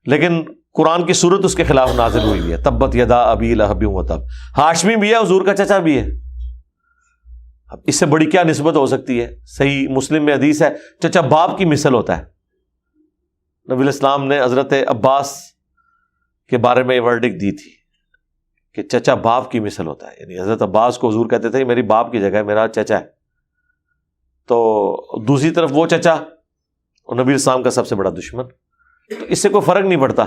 لیکن قرآن کی صورت اس کے خلاف نازل ہوئی ہے، تبت یدا ابی لہب وتب. ہاشمی بھی ہے، حضور کا چچا بھی ہے. اب اس سے بڑی کیا نسبت ہو سکتی ہے؟ صحیح مسلم میں حدیث ہے چچا باپ کی مثل ہوتا ہے. نبی الاسلام نے حضرت عباس کے بارے میں یہ ورڈک دی تھی کہ چچا باپ کی مثل ہوتا ہے، یعنی حضرت عباس کو حضور کہتے تھے میری باپ کی جگہ ہے، میرا چچا ہے. تو دوسری طرف وہ چچا اور نبی الاسلام کا سب سے بڑا دشمن. تو اس سے کوئی فرق نہیں پڑتا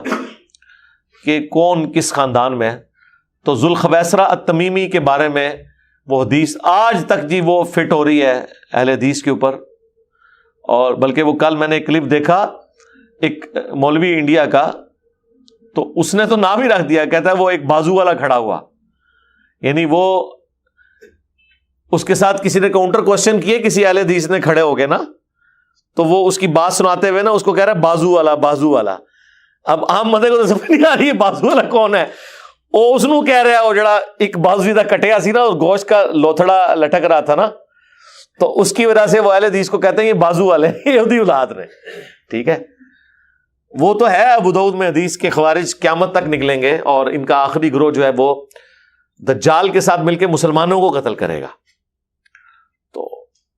کہ کون کس خاندان میں ہے. تو ذوالخویسرہ التمیمی کے بارے میں وہ حدیث آج تک جی وہ فٹ ہو رہی ہے اہل حدیث کے اوپر. اور بلکہ وہ کل میں نے ایک کلپ دیکھا ایک مولوی انڈیا کا، تو اس نے تو نام ہی رکھ دیا، کہتا ہے وہ ایک بازو والا کھڑا ہوا، یعنی وہ اس کے ساتھ کسی نے کاؤنٹر کوشچن کیے کسی اہل حدیث نے کھڑے ہو گئے نا، تو وہ اس کی بات سناتے ہوئے نا اس کو کہہ رہا ہے بازو والا بازو والا. اب عام بندے کو تو سمجھ نہیں آ رہی ہے بازو والا کون ہے. وہ اس نو کہہ رہا ہے وہ جڑا ایک بازو دا کٹیا سی نا، گوشت کا لوتھڑا لٹک رہا تھا نا، تو اس کی وجہ سے وہ اہل حدیث کو کہتے ہیں یہ بازو والے یہودی اولاد نے. ٹھیک ہے، وہ تو ہے ابو داؤد میں حدیث کے خوارج قیامت تک نکلیں گے، اور ان کا آخری گروہ جو ہے وہ دجال کے ساتھ مل کے مسلمانوں کو قتل کرے گا. تو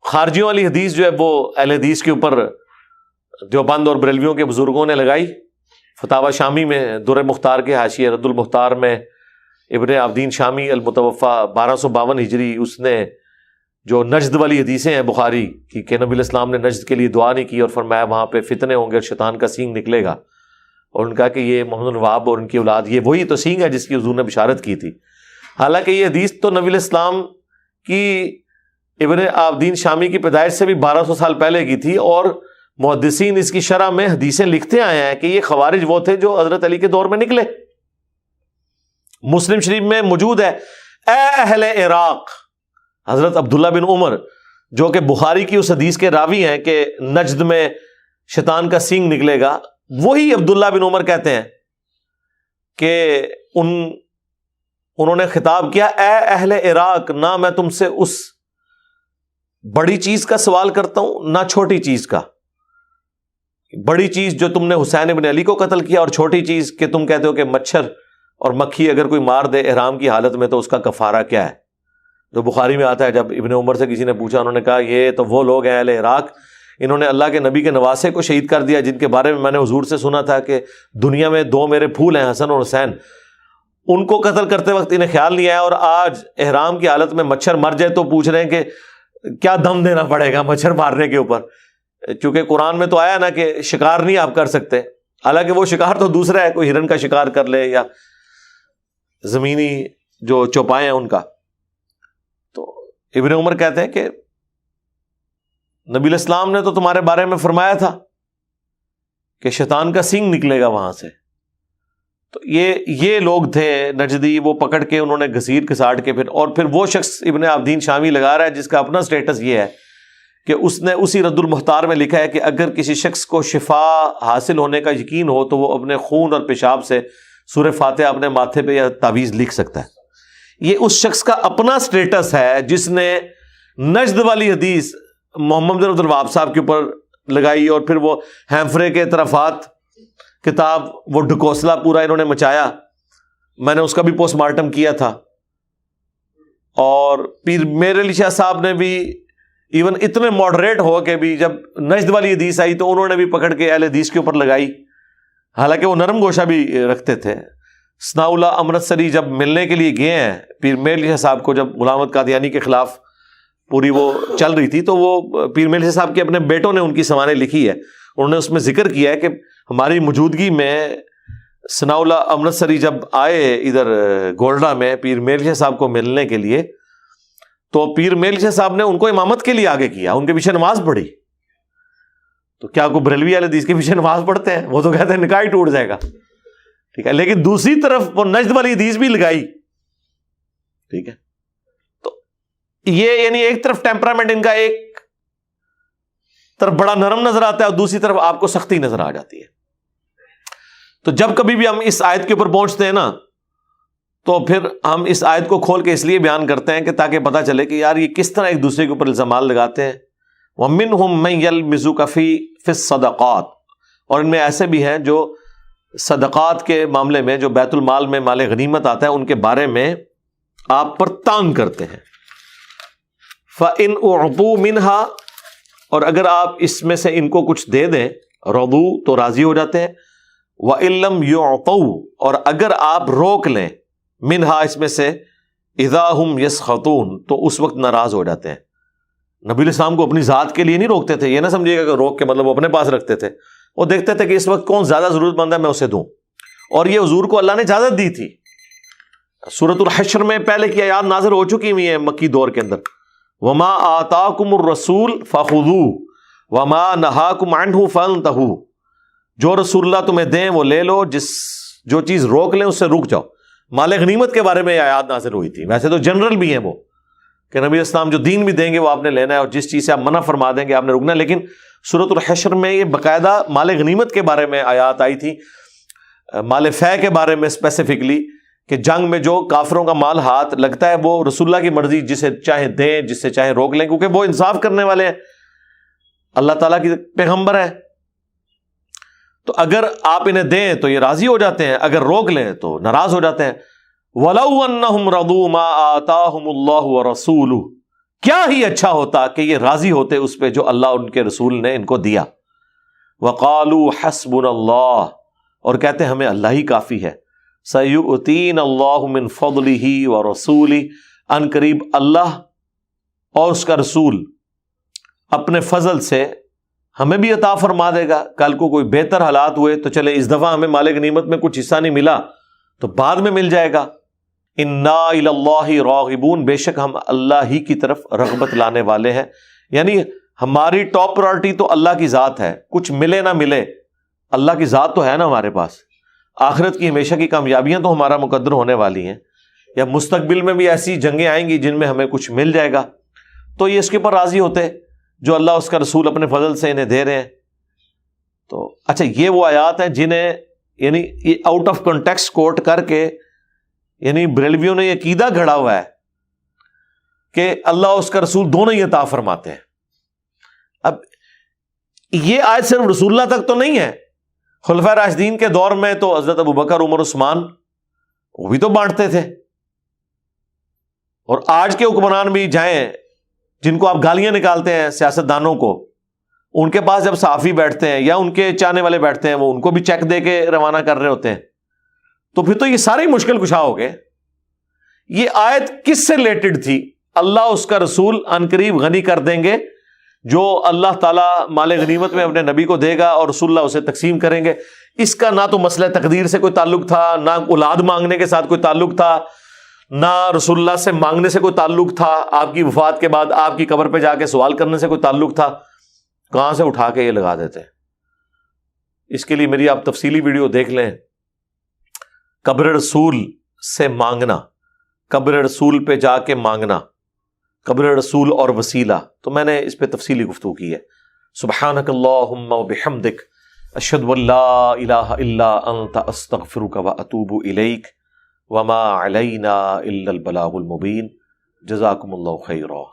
خارجیوں والی حدیث جو ہے وہ اہل حدیث کے اوپر دیوبند اور بریلویوں کے بزرگوں نے لگائی. فتاوی شامی میں در مختار کے حاشیے رد المختار میں ابن عابدین شامی المتوفا 1252 ہجری، اس نے جو نجد والی حدیثیں ہیں بخاری کی کہ نبی الاسلام نے نجد کے لیے دعا نہیں کی اور فرمایا وہاں پہ فتنے ہوں گے اور شیطان کا سینگ نکلے گا، اور ان کا کہ یہ محمد نواب اور ان کی اولاد یہ وہی تو سینگ ہے جس کی حضور نے بشارت کی تھی. حالانکہ یہ حدیث تو نبی الاسلام کی ابن عابدین شامی کی پیدائش سے بھی 1200 سال پہلے کی تھی، اور محدثین اس کی شرح میں حدیثیں لکھتے آئے ہیں کہ یہ خوارج وہ تھے جو حضرت علی کے دور میں نکلے. مسلم شریف میں موجود ہے اے اہل عراق، حضرت عبداللہ بن عمر جو کہ بخاری کی اس حدیث کے راوی ہیں کہ نجد میں شیطان کا سینگ نکلے گا، وہی عبداللہ بن عمر کہتے ہیں کہ انہوں نے خطاب کیا اے اہل عراق، نہ میں تم سے اس بڑی چیز کا سوال کرتا ہوں نہ چھوٹی چیز کا. بڑی چیز جو تم نے حسین ابن علی کو قتل کیا، اور چھوٹی چیز کہ تم کہتے ہو کہ مچھر اور مکھی اگر کوئی مار دے احرام کی حالت میں تو اس کا کفارہ کیا ہے، جو بخاری میں آتا ہے. جب ابن عمر سے کسی نے پوچھا، انہوں نے کہا یہ تو وہ لوگ ہیں اہل عراق، انہوں نے اللہ کے نبی کے نواسے کو شہید کر دیا جن کے بارے میں میں نے حضور سے سنا تھا کہ دنیا میں 2 میرے پھول ہیں حسن اور حسین. ان کو قتل کرتے وقت انہیں خیال نہیں آیا، اور آج احرام کی حالت میں مچھر مر جائے تو پوچھ رہے ہیں کہ کیا دم دینا پڑے گا مچھر مارنے کے اوپر. چونکہ قرآن میں تو آیا نا کہ شکار نہیں آپ کر سکتے، حالانکہ وہ شکار تو دوسرا ہے، کوئی ہرن کا شکار کر لے یا زمینی جو چوپائے ہیں ان کا. تو ابن عمر کہتے ہیں کہ نبی الاسلام نے تو تمہارے بارے میں فرمایا تھا کہ شیطان کا سینگ نکلے گا وہاں سے. تو یہ لوگ تھے نجدی، وہ پکڑ کے انہوں نے گھسیٹ گھساٹ کے پھر وہ شخص ابن عابدین شامی لگا رہا ہے جس کا اپنا سٹیٹس یہ ہے کہ اس نے اسی رد المختار میں لکھا ہے کہ اگر کسی شخص کو شفا حاصل ہونے کا یقین ہو تو وہ اپنے خون اور پیشاب سے سورہ فاتحہ اپنے ماتھے پہ یا تعویذ لکھ سکتا ہے. یہ اس شخص کا اپنا سٹیٹس ہے جس نے نجد والی حدیث محمد بن عبد الوہاب صاحب کے اوپر لگائی، اور پھر وہ ہیمفرے کے اطرافات کتاب وہ ڈھکوسلہ پورا انہوں نے مچایا. میں نے اس کا بھی پوسٹ مارٹم کیا تھا. اور پیر میر علی شاہ صاحب نے بھی ایون اتنے ماڈریٹ ہو کے بھی جب نجد والی حدیث آئی تو انہوں نے بھی پکڑ کے اہل حدیث کے اوپر لگائی، حالانکہ وہ نرم گوشہ بھی رکھتے تھے. ثناء اللہ امرتسری جب ملنے کے لیے گئے ہیں پیر میر علی شاہ صاحب کو، جب غلام احمد قادیانی کے خلاف پوری وہ چل رہی تھی، تو وہ پیر میر علی شاہ صاحب کے اپنے بیٹوں نے ان کی سوانح لکھی ہے. انہوں نے اس میں ذکر کیا ہے کہ ہماری موجودگی میں ثناء اللہ امرتسری جب آئے ادھر گولڈا میں پیر میر علی شاہ صاحب کو ملنے کے لیے، تو پیر میر علی شاہ صاحب نے ان کو امامت کے لیے آگے کیا، ان کے پیچھے نماز پڑھی. تو کیا کوئی بریلوی اہل حدیث کے پیچھے نماز پڑھتے ہیں؟ وہ تو کہتے ہیں نکاح ہی ٹوٹ جائے گا. ٹھیک ہے، لیکن دوسری طرف وہ نجد والی حدیث بھی لگائی، ٹھیک ہے. تو یہ یعنی ایک طرف ٹیمپرامنٹ ان کا ایک طرف بڑا نرم نظر آتا ہے اور دوسری طرف آپ کو سختی نظر آ جاتی ہے. تو جب کبھی بھی ہم اس آیت کے اوپر پہنچتے ہیں نا تو پھر ہم اس آیت کو کھول کے اس لیے بیان کرتے ہیں کہ تاکہ پتہ چلے کہ یار یہ کس طرح ایک دوسرے کے اوپر الزامات لگاتے ہیں. وَمِنْهُمْ مَنْ يَلْمِزُكَ فِي الصَّدَقَاتِ، اور ان میں ایسے بھی ہیں جو صدقات کے معاملے میں، جو بیت المال میں مال غنیمت آتا ہے، ان کے بارے میں آپ پر تانگ کرتے ہیں. فَإِنْ أُعْطُوا مِنْهَا، اور اگر آپ اس میں سے ان کو کچھ دے دیں، رضوا تو راضی ہو جاتے ہیں. وَإِن لَّمْ يُعْطَوْا، اور اگر آپ روک لیں، منہا اس میں سے، اذا ہم یسخطون تو اس وقت ناراض ہو جاتے ہیں. نبی علیہ السلام کو اپنی ذات کے لیے نہیں روکتے تھے، یہ نہ سمجھیے گا کہ روک کے مطلب وہ اپنے پاس رکھتے تھے، وہ دیکھتے تھے کہ اس وقت کون زیادہ ضرورت مند ہے میں اسے دوں. اور یہ حضور کو اللہ نے اجازت دی تھی. سورۃ الحشر میں پہلے کی آیات نازل ہو چکی ہوئی ہیں مکی دور کے اندر. وما آتاکم الرسول فخذوہ وما نہاکم عنہ فانتہوا، جو رسول اللہ تمہیں دیں وہ لے لو، جو چیز روک لیں اس سے رک جاؤ. مال غنیمت کے بارے میں آیات نازل ہوئی تھی. ویسے تو جنرل بھی ہیں وہ کہ نبی اسلام جو دین بھی دیں گے وہ آپ نے لینا ہے، اور جس چیز سے آپ منع فرما دیں گے آپ نے رکنا ہے. لیکن سورۃ الحشر میں یہ باقاعدہ مال غنیمت کے بارے میں آیات آئی تھی، مال فے کے بارے میں اسپیسیفکلی، کہ جنگ میں جو کافروں کا مال ہاتھ لگتا ہے وہ رسول اللہ کی مرضی، جسے چاہے دیں جس سے چاہے روک لیں، کیونکہ وہ انصاف کرنے والے ہیں، اللہ تعالیٰ کی پیغمبر ہے. تو اگر آپ انہیں دیں تو یہ راضی ہو جاتے ہیں، اگر روک لیں تو ناراض ہو جاتے ہیں. وَلَوْ أَنَّهُمْ رَضُوا مَا آتَاهُمُ اللَّهُ وَرَسُولُهُ، کیا ہی اچھا ہوتا کہ یہ راضی ہوتے اس پہ جو اللہ ان کے رسول نے ان کو دیا. وَقَالُوا حَسْبُنَا اللَّهُ، اور کہتے ہیں ہمیں اللہ ہی کافی ہے. سَيُؤْتِينَ اللَّهُ مِنْ فَضْلِهِ وَرَسُولِهِ، ان قریب اللہ اور اس کا رسول اپنے فضل سے ہمیں بھی عطا فرما دے گا. کل کو کوئی بہتر حالات ہوئے تو چلے اس دفعہ ہمیں مال غنیمت میں کچھ حصہ نہیں ملا تو بعد میں مل جائے گا. انا الی اللہ راغبون، بے شک ہم اللہ ہی کی طرف رغبت لانے والے ہیں. یعنی ہماری ٹاپ پرائرٹی تو اللہ کی ذات ہے، کچھ ملے نہ ملے اللہ کی ذات تو ہے نا ہمارے پاس. آخرت کی ہمیشہ کی کامیابیاں تو ہمارا مقدر ہونے والی ہیں، یا مستقبل میں بھی ایسی جنگیں آئیں گی جن میں ہمیں کچھ مل جائے گا. تو یہ اس کے اوپر راضی ہوتے جو اللہ اس کا رسول اپنے فضل سے انہیں دے رہے ہیں. تو اچھا یہ وہ آیات ہیں جنہیں یعنی یہ آؤٹ آف کنٹیکسٹ کوٹ کر کے یعنی بریلویوں نے یہ عقیدہ گھڑا ہوا ہے کہ اللہ اس کا رسول دونوں ہی عطا فرماتے ہیں. اب یہ آیت صرف رسول اللہ تک تو نہیں ہے، خلفائے راشدین کے دور میں تو حضرت ابوبکر، عمر، عثمان وہ بھی تو بانٹتے تھے. اور آج کے حکمران بھی جائیں جن کو آپ گالیاں نکالتے ہیں سیاستدانوں کو، ان کے پاس جب صحافی بیٹھتے ہیں یا ان کے چاہنے والے بیٹھتے ہیں وہ ان کو بھی چیک دے کے روانہ کر رہے ہوتے ہیں. تو پھر تو یہ سارے مشکل کشا ہو گئے. یہ آیت کس سے ریلیٹڈ تھی؟ اللہ اس کا رسول عنقریب غنی کر دیں گے، جو اللہ تعالیٰ مال غنیمت میں اپنے نبی کو دے گا اور رسول اللہ اسے تقسیم کریں گے. اس کا نہ تو مسئلہ تقدیر سے کوئی تعلق تھا، نہ اولاد مانگنے کے ساتھ کوئی تعلق تھا، نہ رسول اللہ سے مانگنے سے کوئی تعلق تھا، آپ کی وفات کے بعد آپ کی قبر پہ جا کے سوال کرنے سے کوئی تعلق تھا. کہاں سے اٹھا کے یہ لگا دیتے ہیں. اس کے لیے میری آپ تفصیلی ویڈیو دیکھ لیں، قبر رسول سے مانگنا، قبر رسول پہ جا کے مانگنا، قبر رسول اور وسیلہ، تو میں نے اس پہ تفصیلی گفتگو کی ہے. سبحانک اللہم وبحمدک، اشہد ان لا الہ الا انت، استغفرک واتوب الیک، وما علینا الا البلاغ المبین. جزاکم اللہ خیرا.